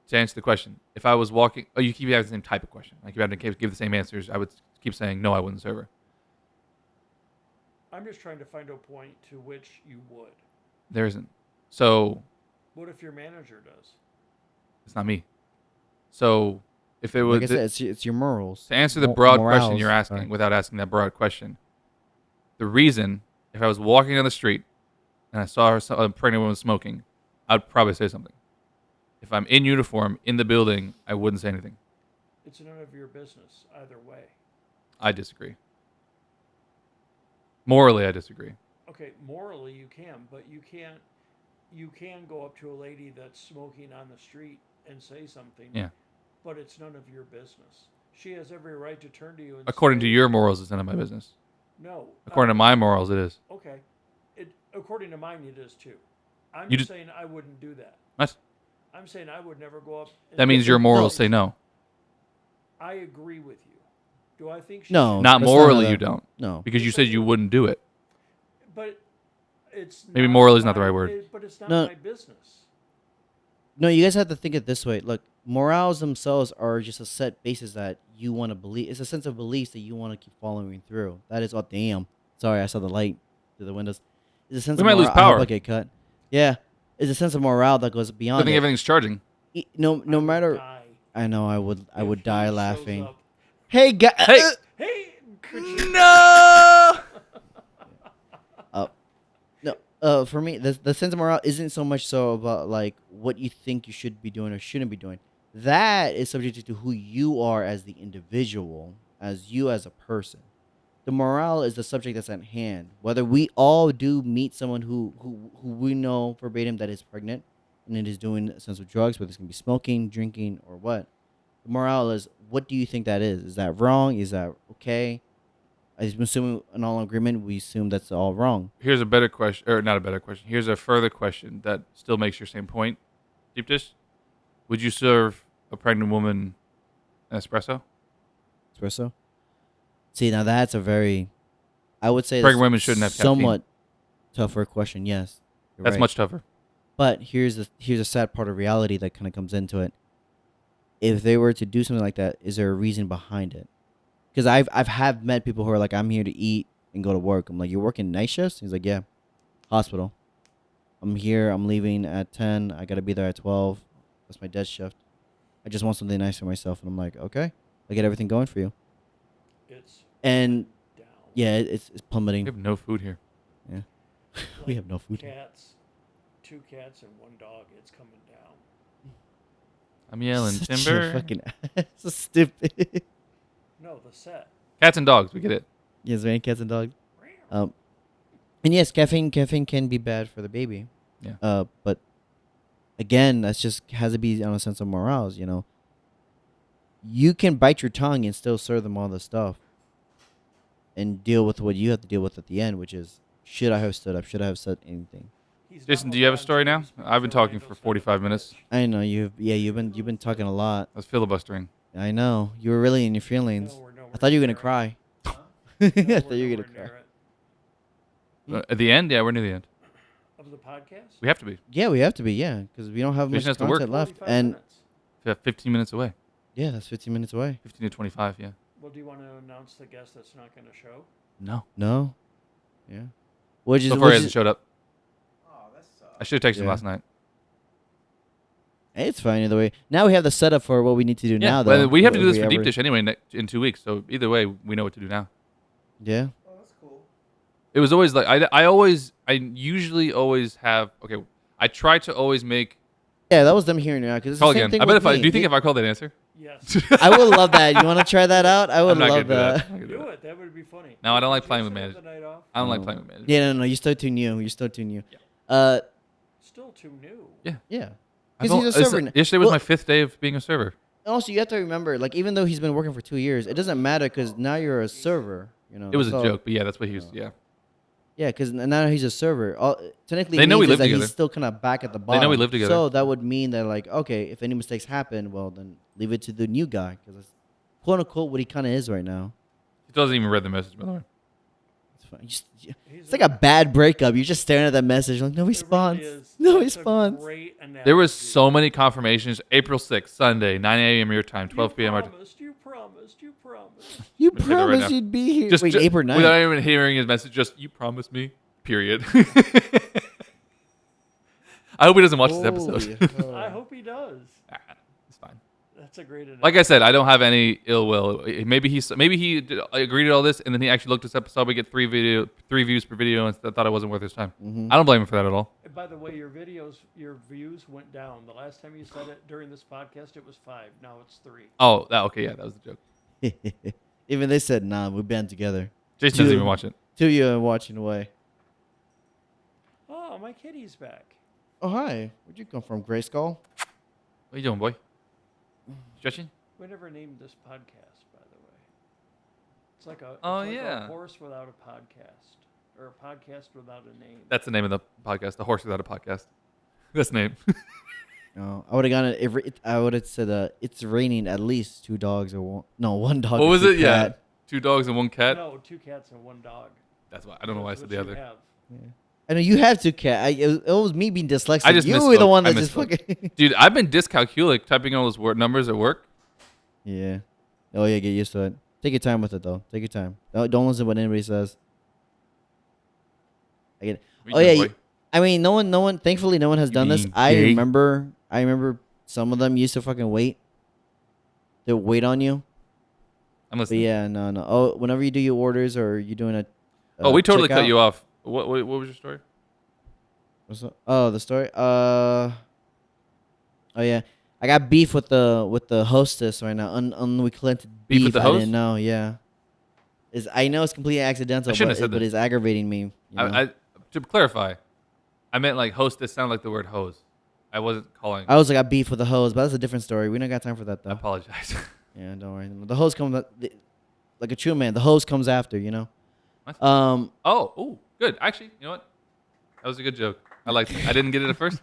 To answer the question, if I was walking, you keep asking the same type of question. Like you have to give the same answers. I would keep saying no. I wouldn't serve her. I'm just trying to find a point to which you would. There isn't. So What if your manager does? it's not me. So if it was Like I said, it's your morals. to answer the broad question Morals, you're asking sorry. without asking that broad question, the reason if I was walking down the street and I saw a pregnant woman smoking, I'd probably say something. If I'm in uniform in the building, I wouldn't say anything. It's none of your business either way. I disagree. Morally, I disagree. Okay, morally you can, but you can't. You can go up to a lady that's smoking on the street and say something. Yeah. But it's none of your business. she has every right to turn to you and According to say, your morals, it's none of my business. no. According to my morals, it is. Okay. According to mine, it is too. I'm You just just saying I wouldn't do that. what? I'm saying I would never go up. And That means say, your morals No. say no. I agree with you. Do I think she No. should? Not that's not morally, how you that- don't, No. because you Yes, I said you do. wouldn't do it. But it's Maybe not moral is not the my- right word. But it's not No. my business. No, you guys have to think it this way. Look, morals themselves are just a set basis that you want to believe. It's a sense of beliefs that you want to keep following through. That is, oh damn. Sorry, I saw the light through the windows. It's a sense We of might lose morale. I hope power. I get cut. Yeah, it's a sense of morale that goes I beyond think it. everything's charging. No, I no would matter. die I know I would. I if would he die shows laughing. up. Hey, guy. Hey! Hey, could you? No. No. For me, the sense of morale isn't so much so about like what you think you should be doing or shouldn't be doing. That is subject to who you are as the individual, as you as a person. The morale is the subject that's at hand. Whether we all do meet someone who we know verbatim that is pregnant and it is doing a sense of drugs, whether it's gonna be smoking, drinking, or what. The morale is, what do you think that is? Is that wrong? Is that okay? I'm assuming in all agreement, we assume that's all wrong. Here's a better question, or not a better question. Here's a further question that still makes your same point. Deep dish. Would you serve a pregnant woman an espresso? Espresso. See, now that's a very, I would say, Pregnant that's women shouldn't have caffeine. somewhat tougher question. Yes, you're That's right. much tougher. But here's a sad part of reality that kind of comes into it. If they were to do something like that, is there a reason behind it? Because I've have met people who are like, I'm here to eat and go to work. I'm like, you're working night shifts? He's like, yeah, hospital. I'm here. I'm leaving at 10. I gotta be there at 12. That's my dead shift. I just want something nice for myself. And I'm like, okay, I get everything going for you. It's And down. yeah, it's We plummeting. have no food here. Yeah, we have no food. Cats, 2 cats and 1 dog. It's coming down. I'm yelling Such a timber. fucking so stupid. No, the set. Cats and dogs. We get it. Yes, man, cats and dogs. And yes, caffeine can be bad for the baby. Yeah. But again, that's just has to be on a sense of morals. You know, you can bite your tongue and still serve them all the stuff, and deal with what you have to deal with at the end, which is, should I have stood up? Should I have said anything? He's Jason, not do you have a LeBron story now? James, but I've been Phil talking for Mandel's 45 not minutes. I know you've been talking a lot. I was filibustering. I know you were really in your feelings. No, we're nowhere I thought you were gonna near it. cry. No, I we're thought you were nowhere gonna cry. near it. At the end? Yeah, we're near the end. Of the podcast? We have to be. Yeah, we have to be. Yeah, because we don't have Jason has much to work. content left. 45 And minutes. We have 15 minutes away. yeah, that's 15 minutes away. 15 to 25, yeah. Well, do you want to announce the guest that's not going to show? No. No. Yeah. What So far, he hasn't showed up. Oh, that sucks. I should have texted him Yeah. last night. It's fine either way. Now we have the setup for what we need to do now, but though. we have to do If this we for Deep ever- Dish anyway in 2 weeks. So either way, we know what to do now. Yeah. Oh, that's cool. It was always like I usually always have. Okay, I try to always make. Yeah, that was them hearing it out. Because it's Call the same again. thing I bet with if I me. do you think if I call that answer? Yes. I would love that. You want to try that out? I would I'm not love gonna do that. I'm not gonna do Do that. it. That would be funny. No, I don't Did like playing with Jason have managers. the night off? I don't like Oh. playing with managers. Yeah, no. You're still too new. You're still too new. Yeah. Still too new. Yeah. I've Because he's a al- server. Yesterday was Well- my 5th day of being a server. Also, you have to remember, like, even though he's been working for 2 years, it doesn't matter because now you're a server. You know. It was a that's all. joke, but yeah, that's what he was. Yeah, Yeah, because now he's a server. Technically, They know we means is live that together. he's still kind of back at the They bottom. know we live together. So that would mean that, like, okay, if any mistakes happen, well, then leave it to the new guy because that's quote unquote what he kind of is right now. he doesn't even read the message, by the way. It's fine. He's It's like a bad breakup. You're just staring at that message like, no It response. really is. No That's a response. great analogy. There was so many confirmations. April 6th, Sunday, 9 a.m. your time, 12 p.m. our time. You promised. You promised. You Let me get it right promised now. you'd be here. Just, Wait, ju- April 9th. Without even hearing his message, just you promised me. Period. I hope he doesn't watch this episode. Holy I hell. hope he does. It's fine. That's a great analogy. Like I said, I don't have any ill will. Maybe he agreed to all this, and then he actually looked us up, saw we get three views per video, and thought it wasn't worth his time. Mhm. I don't blame him for that at all. And by the way, your views went down. The last time you said it during this podcast, it was 5. Now it's 3. Oh, okay, yeah, that was the joke. Even they said, nah, we band together. Jason doesn't Dude. even watch it. Two of you are watching away. Oh, my kitty's back. Oh, hi. Where'd you come from, Grayskull? What are you doing, boy? Stretching? We never named this podcast. It's like a Oh, it's like yeah. a horse without a podcast, or a podcast without a name. That's the name of the podcast. The Horse Without a Podcast. That's the name. No, I would have gone it. I would have said it's raining at least 2 dogs or one dog. What or was 2 it? Yeah. cat. 2 dogs and 1 cat. No, 2 cats and 1 dog. That's why I don't know why I That's said what the you other. have. Yeah. I know you have 2 cat. It was me being dyslexic. I just you were the misspoke. one I that just misspoke. fucking. Dude, I've been dyscalculic typing all those numbers at work. Yeah. Oh yeah, get used to it. Take your time with it though. Take your time. Don't listen to what anybody says. I get it. What Oh you yeah. doing, boy? I mean, no one. Thankfully, no one has You done this. being I gay? remember some of them used to fucking wait. They'll wait on you. I'm But listening. yeah, no. Oh, whenever you do your orders or you're doing a. Oh, we totally cut checkout- you off. What was your story? What's up? Oh, the story. Oh yeah, I got beef with the hostess right now. Unrelented Beef beef. with the I host? didn't know. Yeah. I know it's completely accidental, I shouldn't have said but that. it's aggravating me. You know? I to clarify, I meant like hostess sounded like the word hose. I wasn't calling. I was like, I beef with the host, but that's a different story. We don't got time for that I though. apologize. Yeah, don't worry. The host comes like a true man. The host comes after, you know. What? Um, Oh, good. Actually, you know what? That was a good joke. I liked it. I didn't get it at first.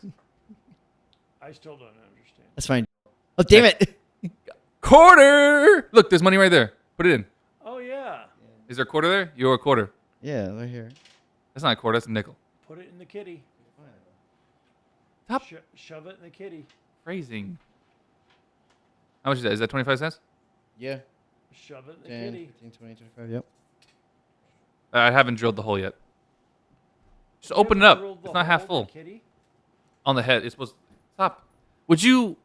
I still don't understand. that's fine. Oh damn it! Quarter. Look, there's money right there. Put it in. Oh yeah, Is there a quarter there? You're a quarter. Yeah, they're here. That's not a quarter. That's a nickel. put it in the kitty. Stop Shove it in the kitty. phrasing. How much is that? Is that 25 cents? Yeah. Shove it in the 10, kitty. 15, 20, 25. Yep. I haven't drilled the hole yet. Just You open it haven't up. drilled the It's not half hole in full. the kitty? On the head. It's supposed. Stop. Would you?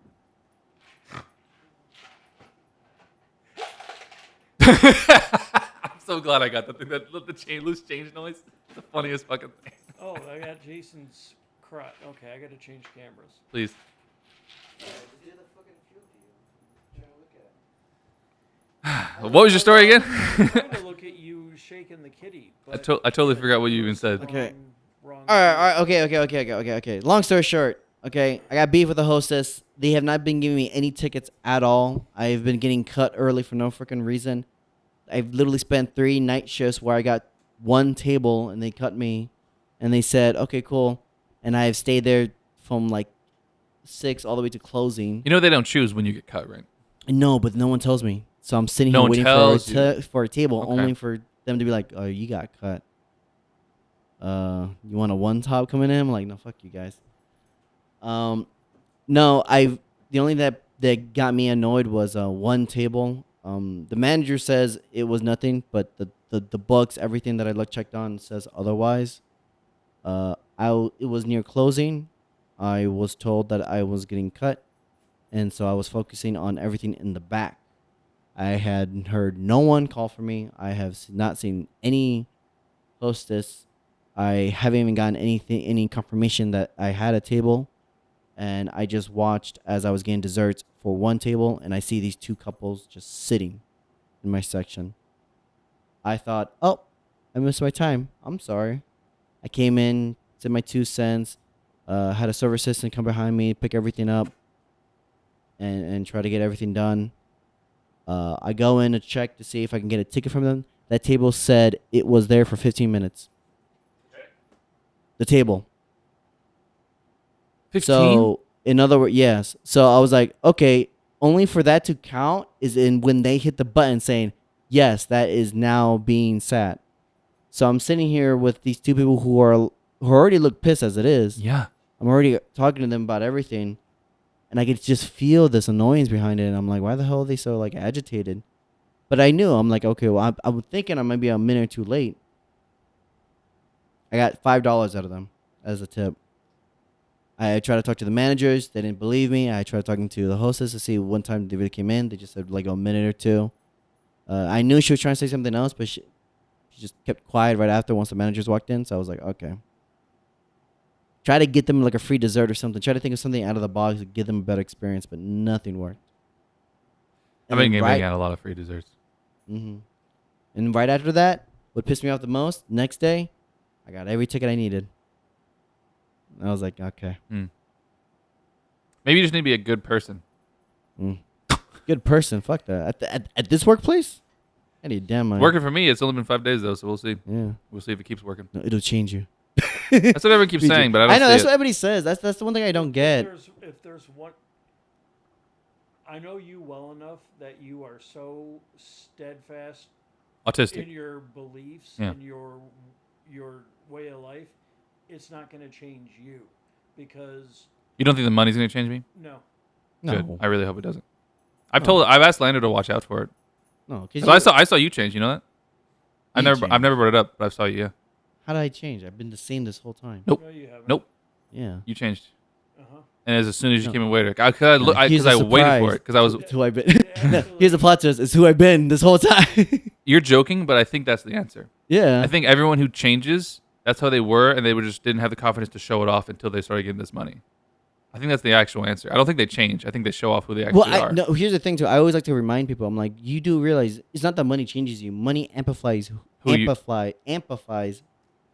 I'm so glad I got that thing. That loose change noise. The funniest fucking thing. Oh, I got Jason's crotch. Okay, I got to change cameras. Please. What was your story again? I'm trying to look at you shaking the kitty. I But totally forgot what you even said. Okay. Wrong All right. Okay. Long story short, okay, I got beef with the hostess. They have not been giving me any tickets at all. I've been getting cut early for no freaking reason. I've literally spent 3 night shifts where I got 1 table and they cut me, and they said, okay, cool, and I've stayed there from like 6 all the way to closing. You know they don't choose when you get cut, right? No, but no one tells me. So I'm sitting No here one waiting tells for a table, Okay. only for them to be like, "Oh, you got cut. You want a one top coming in?" I'm like, "No, fuck you guys." No, the only that got me annoyed was 1 table. The manager says it was nothing, but the books, everything that I checked on says otherwise. It was near closing. I was told that I was getting cut, and so I was focusing on everything in the back. I had heard no one call for me. I have not seen any hostess. I haven't even gotten any confirmation that I had a table. And I just watched as I was getting desserts for 1 table, and I see these 2 couples just sitting in my section. I thought, oh, I missed my time. I'm sorry. I came in, said my 2 cents, had a server assistant come behind me, pick everything up, and try to get everything done. I go in to check to see if I can get a ticket from them. That table said it was there for 15 minutes. The table. 15. So, in other words, yes. So I was like, okay, only for that to count is in when they hit the button saying, yes, that is now being sat. So I'm sitting here with these 2 people who already look pissed as it is. Yeah. I'm already talking to them about everything. And I could just feel this annoyance behind it. And I'm like, why the hell are they so like agitated? But I knew. I'm like, okay, well, I'm thinking I might be a minute or 2 late. I got $5 out of them as a tip. I tried to talk to the managers. They didn't believe me. I tried talking to the hostess to see one time they really came in. They just said like a minute or 2. I knew she was trying to say something else, but she just kept quiet right after once the managers walked in. So I was like, okay. Try to get them like a free dessert or something. Try to think of something out of the box to give them a better experience, but nothing worked. I've been then giving out a lot of free desserts. Mm-hmm. And right after that, what pissed me off the most, next day, I got every ticket I needed. I was like, okay. Maybe you just need to be a good person. Good person. Fuck that. At this workplace? I need damn money. Working for me. It's only been 5 days though, so we'll see. Yeah. We'll see if it keeps working. No, it'll change you. That's what everyone keeps Me too. saying, but I don't. I know see that's it. what everybody says. That's the one thing I don't get. If there's one, I know you well enough that you are so steadfast Autistic. in your beliefs Yeah. and your way of life. It's not going to change you because You don't think the money's gonna change me? no. Good. No. I really hope it doesn't. No. I've asked Lando to watch out for it. No. 'Cause I saw you change. You know that? I've You never brought it up, but I saw you. Yeah. How did I change? I've been the same this whole time. Nope. No, you haven't. Nope. Yeah. You changed. Uh-huh. And as soon as you No. came in waiter, because Here's I a waited for surprise. it because I was. It's who I've been. Yeah, Here's the plot twist. It's who I've been this whole time. You're joking, but I think that's the answer. Yeah. I think everyone who changes, that's how they were, and they just didn't have the confidence to show it off until they started getting this money. I think that's the actual answer. I don't think they change. I think they show off who they actually are. No. Here's the thing too. I always like to remind people. I'm like, you do realize it's not that money changes you. Money amplifies amplifies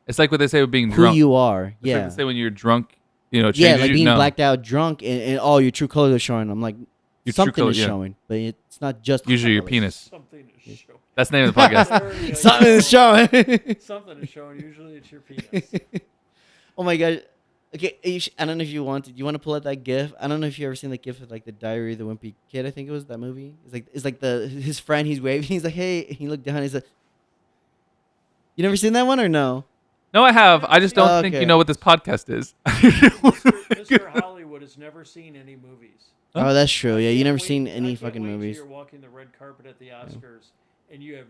It's like what they say with being who drunk. you are. It's Yeah. like they say when you're drunk, it Yeah, changes like you. being No. blacked out, drunk, and all your true colors are showing. I'm like, Your true something color- is yeah. showing, but it's not just Usually your colors. penis. Something is showing. That's the name of the podcast. There you go. Something is showing. Something is showing. Usually it's your penis. Oh my god. Okay, I don't know if you want to. Do you want to pull out that GIF? I don't know if you ever seen that GIF of like the Diary of the Wimpy Kid. I think it was that movie. It's like his friend. He's waving. He's like, hey. And he looked down. He's like, you never seen that one or no? No, I have. I just don't think Okay. you know what this podcast is. Mr. Hollywood has never seen any movies. Huh? Oh, that's true. Yeah, you Can't never wait- seen I any can't fucking wait till movies. You're walking the red carpet at the Oscars, and you've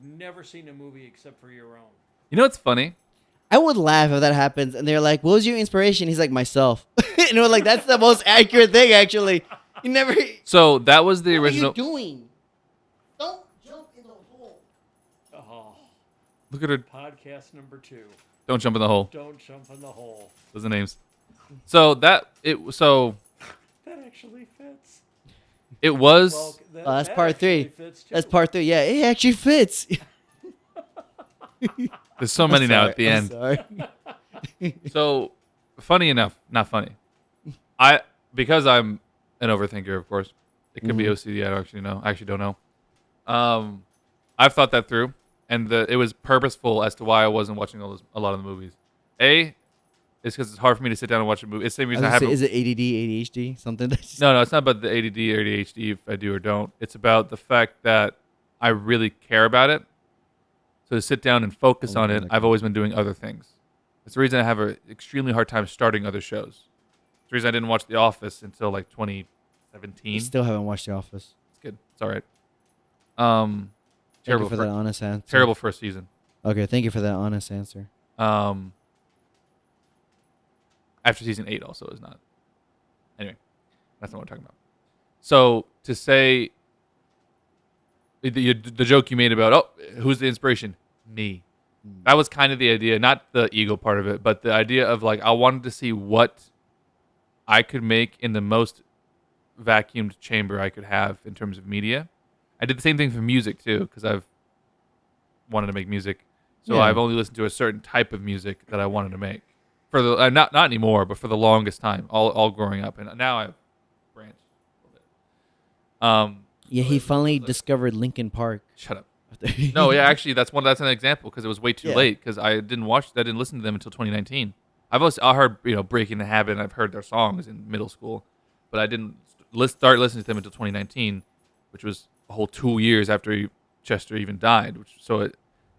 never seen a movie except for your own. You know what's funny? I would laugh if that happens, and they're like, "What was your inspiration?" He's like, "Myself." And we're like, "That's the most accurate thing, actually." You never. So that was the What original. are you doing? Don't jump in the hole. Oh, Look at her. podcast number 2. Don't jump in the hole. Don't jump in the hole. Those are the names. So that That actually fits. it was. Well, that, That's that part actually 3. Fits too. That's part 3. Yeah, it actually fits. There's so many now at the I'm end. Sorry. So funny enough, not funny. Because I'm an overthinker, of course. It could be OCD. I don't actually know. I actually don't know. I've thought that through, and it was purposeful as to why I wasn't watching a lot of the movies. It's because it's hard for me to sit down and watch a movie. It's the same reason I haven't. Is it ADD, ADHD, something? That's No, it's not about the ADD or ADHD if I do or don't. It's about the fact that I really care about it. So to sit down and focus on it, I've always been doing other things. It's the reason I have an extremely hard time starting other shows. It's the reason I didn't watch The Office until like 2017. I still haven't watched The Office. It's good. It's all right. Thank Terrible you for that honest answer. terrible first season. Okay, thank you for that honest answer. After season 8 also is not. Anyway, that's not what we're talking about. So to say the joke you made about, who's the inspiration? Me. That was kind of the idea, not the ego part of it, but the idea of like I wanted to see what I could make in the most vacuumed chamber I could have in terms of media. I did the same thing for music too, because I've wanted to make music. So Yeah. I've only listened to a certain type of music that I wanted to make for the not anymore, but for the longest time, all growing up, and now I've branched a little bit. Yeah, he finally discovered Linkin Park. Shut up. No, yeah, actually, that's an example because it was way too Yeah. late because I didn't listen to them until 2019. I heard Breaking the Habit, and I've heard their songs in middle school, but I didn't start listening to them until 2019, which was a whole 2 years after Chester even died.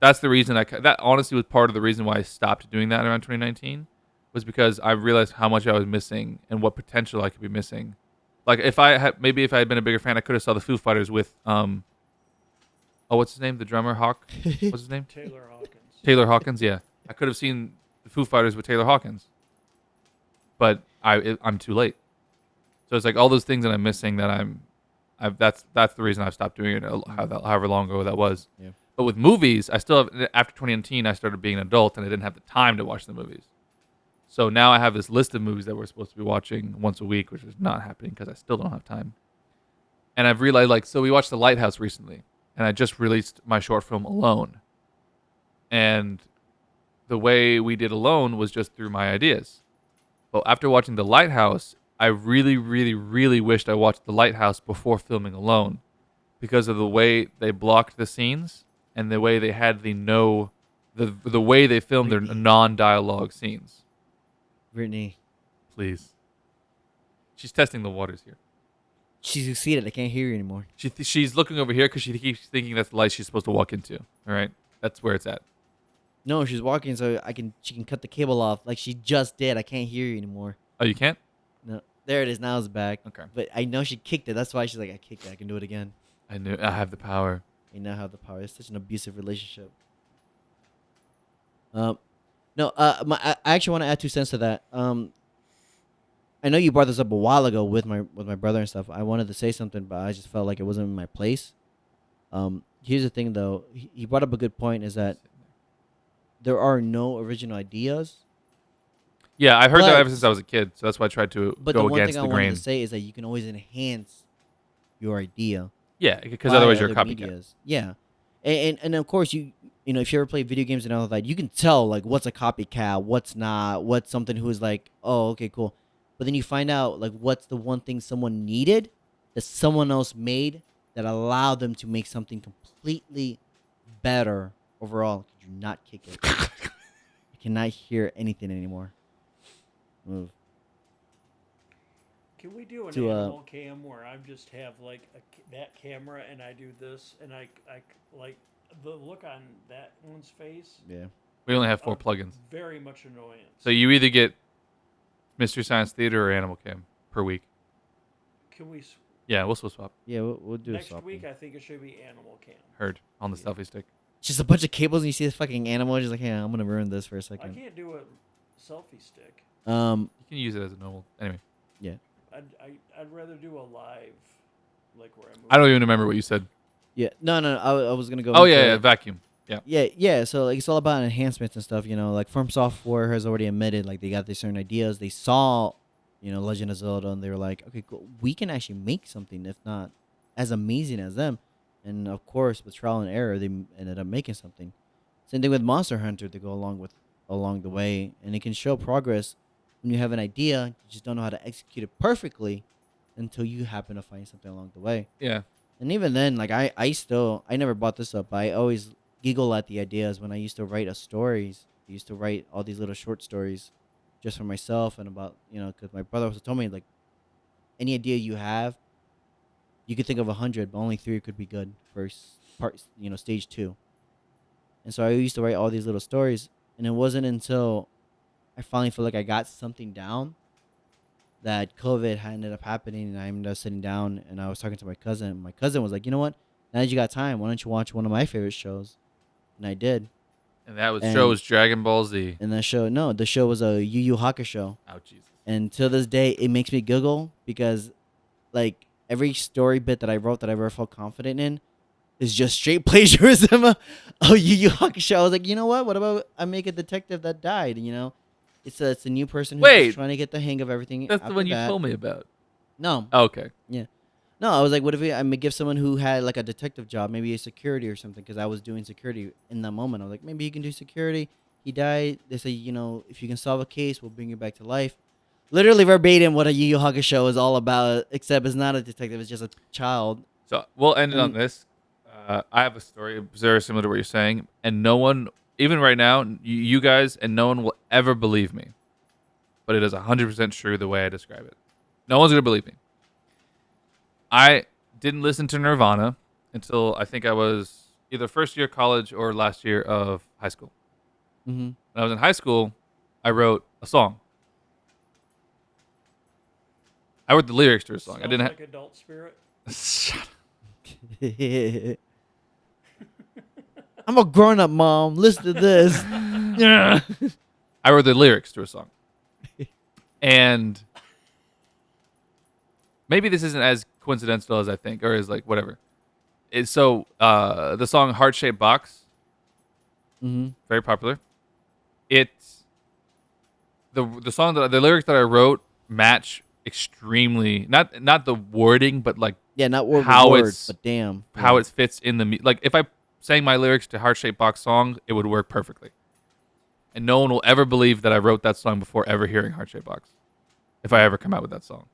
That's the reason that honestly was part of the reason why I stopped doing that around 2019, was because I realized how much I was missing and what potential I could be missing. Like if I had been a bigger fan, I could have saw the Foo Fighters with what's his name? The drummer Hawk. What's his name? Taylor Hawkins. Taylor Hawkins. Yeah, I could have seen the Foo Fighters with Taylor Hawkins, but I'm too late. So it's like all those things that I'm missing that that's the reason I've stopped doing it. However long ago that was. Yeah. But with movies, I still have. After 2019, I started being an adult and I didn't have the time to watch the movies. So now I have this list of movies that we're supposed to be watching once a week, which is not happening because I still don't have time. And I've realized, so we watched The Lighthouse recently, and I just released my short film Alone. And the way we did Alone was just through my ideas. But after watching The Lighthouse, I really, really, really wished I watched The Lighthouse before filming Alone, because of the way they blocked the scenes and the way they had the way they filmed their Brittany. non-dialogue scenes. Brittany, Please. She's testing the waters here. she succeeded. I can't hear you anymore. She's looking over here because she keeps thinking that's the light she's supposed to walk into. All right, that's where it's at. No, she's walking, so she can cut the cable off like she just did. I can't hear you anymore. Oh, you can't? No, there it is. Now it's back. Okay. But I know she kicked it. That's why she's like, I kicked it. I can do it again. I knew I have the power. I now have the power. It's such an abusive relationship. No, I actually want to add 2 cents to that. I know you brought this up a while ago with my brother and stuff. I wanted to say something, but I just felt like it wasn't in my place. Here's the thing, though. He brought up a good point. Is that there are no original ideas. Yeah, I've heard that But- ever since I was a kid, so that's why I tried to But the go one against thing I the wanted grain. to say is that you can always enhance your idea. Yeah, because by otherwise you're a other copycat. medias. Yeah, and of course you know, if you ever play video games and all of that, you can tell like what's a copycat, what's not, what's something who is like, oh, okay, cool. But then you find out like what's the one thing someone needed that someone else made that allowed them to make something completely better overall. Could you not kick it? I cannot hear anything anymore. Move. Can we do an To, animal cam where I just have like that camera and I do this and I like the look on that one's face? Yeah. We only have 4 Uh, plugins. Very much annoyance. So you either get Mystery Science Theater or Animal Cam per week. Can we Yeah, we'll swap. Yeah, we'll do next a swap week? thing. I think it should be animal cam. Heard on the Yeah. selfie stick. Just a bunch of cables and you see this fucking animal. Just like, hey, I'm gonna ruin this for a I second. can't do a selfie stick. You can use it as a normal. Anyway, I'd rather do a live, like where I move. I don't even remember what you said. Yeah, no. I was gonna go. Oh into yeah, it. vacuum. Yeah. Yeah. So like, it's all about enhancements and stuff. You know, like From Software has already admitted like they got these certain ideas. They saw, you know, Legend of Zelda, and they were like, okay, cool. We can actually make something, if not as amazing as them. And of course, with trial and error, they ended up making something. Same thing with Monster Hunter to go along the way, and it can show progress when you have an idea. You just don't know how to execute it perfectly until you happen to find something along the way. Yeah. And even then, like I never bought this up. But I always giggle at the ideas when I used to write stories. I used to write all these little short stories just for myself and about, you know, because my brother also told me like any idea you have, you could think of 100, but only 3 could be good for stage 2. And so I used to write all these little stories, and it wasn't until I finally felt like I got something down that COVID had ended up happening, and I ended up sitting down and I was talking to my cousin. My cousin was like, you know what? Now that you got time, why don't you watch one of my favorite shows? And I did. And that was And- show was Dragon Ball Z. And the show was a Yu Yu Hakusho. Oh Jesus. And to this day, it makes me giggle because, like, every story bit that I wrote that I ever felt confident in is just straight plagiarism of Yu Yu Hakusho. I was like, you know what? What about I make a detective that died? You know, it's a new person who's Wait. just trying to get the hang of everything. That's the after one you that. told me about. No, Oh, okay. no. I was like, what if I may give someone who had like a detective job, maybe a security or something, because I was doing security in that moment. I was like, maybe you can do security. He died. They say, you know, if you can solve a case, we'll bring you back to life. Literally verbatim what a Yu Yu Hakusho is all about, except it's not a detective, it's just a child. So we'll end it on Mm. this. I have a story very similar to what you're saying, and no one, even right now, you guys, and no one will ever believe me. But it is 100% true the way I describe it. No one's gonna believe me. I didn't listen to Nirvana until I think I was either first year college or last year of high school. Mm-hmm. When I was in high school, I wrote a song. I wrote the lyrics to a song. I didn't like Adult Spirit. Shut up. I'm a grown up, mom. Listen to this. I wrote the lyrics to a song. And maybe this isn't as coincidental as I think, or is like whatever. It's so the song Heart Shaped Box, Mm-hmm. very popular. It's the song that the lyrics that I wrote match extremely not the wording, but like Yeah, not word How for word, it's- but damn. how Yeah. it fits in the like if I sang my lyrics to Heart Shaped Box song, it would work perfectly. And no one will ever believe that I wrote that song before ever hearing Heart Shaped Box. If I ever come out with that song.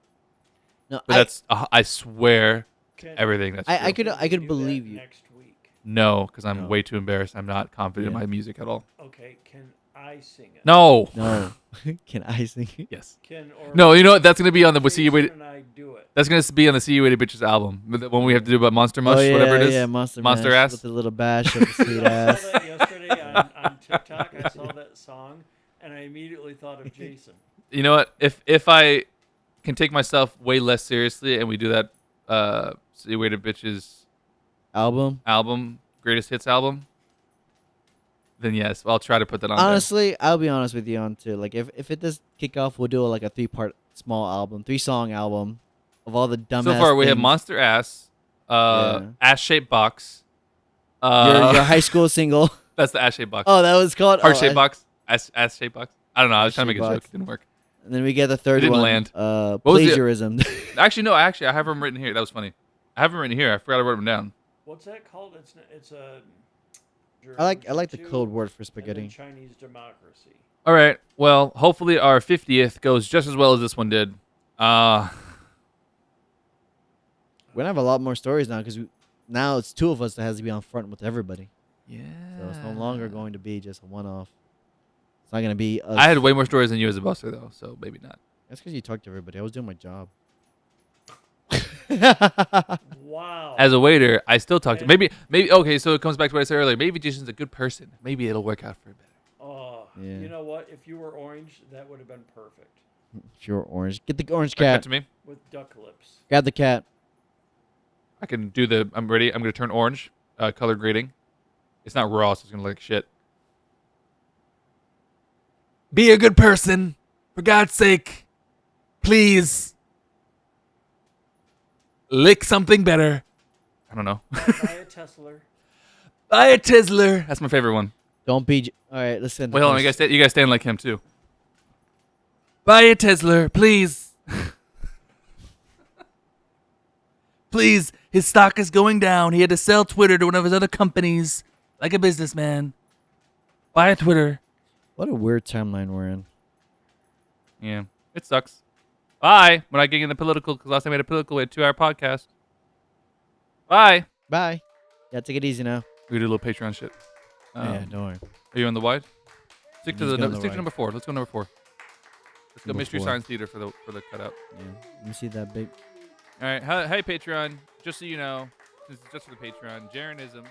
No, But that's I swear everything that's true. I could Can we do that believe you. next week. No, because I'm No. way too embarrassed. I'm not confident Yeah. in my music at all. Okay, can I sing it? No. No. Can I sing it? Yes. Can or No, you know what? That's gonna be on the Jason See You Waited. and I do it. That's gonna be on the See You Waited Bitches album. The one we have to do about Monster Mush, Oh, yeah, whatever it is. Yeah, Monster Monster Mash ass. with a little bash of the sweet I ass. saw that yesterday on TikTok. I saw that song, and I immediately thought of Jason. You know what? If I can take myself way less seriously and we do that See You Waited Bitches Album. album, greatest hits album, then yes, I'll try to put that on Honestly, I'll be honest with you on too. Like if it does kick off, we'll do like a 3-part small album, 3-song album of all the dumbass. there. So far, we have things. Monster Ass, Yeah. Ass Shaped Box. Your high school single. That's the Ass Shaped Box. Oh, that was called Heart Shaped Box. Ass Shaped Box. I don't know. I was trying to make a Heart-shaped joke. box. It didn't work. And then we get the third didn't one. land. was the- Plagiarism. Actually, no. Actually, I have them written here. That was funny. I have them written here. I forgot I wrote them down. What's that called? It's a. I like the German code word for and then spaghetti. Chinese democracy. All right. Well, hopefully our 50th goes just as well as this one did. We're gonna have a lot more stories now because now it's 2 of us that has to be on front with everybody. Yeah. So it's no longer going to be just a one-off. It's not gonna be us. I had way more stories than you as a busser, though, so maybe not. That's because you talked to everybody. I was doing my job. Wow. As a waiter, I still talk to And- maybe. Okay, so it comes back to what I said earlier. Maybe Jason's a good person. Maybe it'll work out for him better. Oh, Yeah. you know what? If you were orange, that would have been perfect Pure orange. Get the orange Cut cat. to me. with duck lips. Grab the cat. I can do the. I'm ready. I'm gonna turn orange. Color grading. It's not raw, so it's gonna look like shit. Be a good person, for God's sake. Please. Lick something better. I don't know. Buy a Tesla. Buy a Tesla. That's my favorite one. Don't be. All right, listen. Wait, hold on. You guys stand like him too. Buy a Tesla, please. Please. His stock is going down. He had to sell Twitter to one of his other companies, like a businessman. Buy a Twitter. What a weird timeline we're in. Yeah, it sucks. Bye. We're not getting into political because last time we had a political, we had a 2-hour podcast. Bye. Bye. Yeah, take it easy now. We do a little Patreon shit. Yeah, don't worry. Are you on the wide? Stick to He's the going the stick to wide. number 4. Let's go number 4. Let's go Number Mystery 4. Science Theater for the cutout. Yeah. Let me see that big. All right. Hey, Patreon. Just so you know, this is just for the Patreon. Jaronism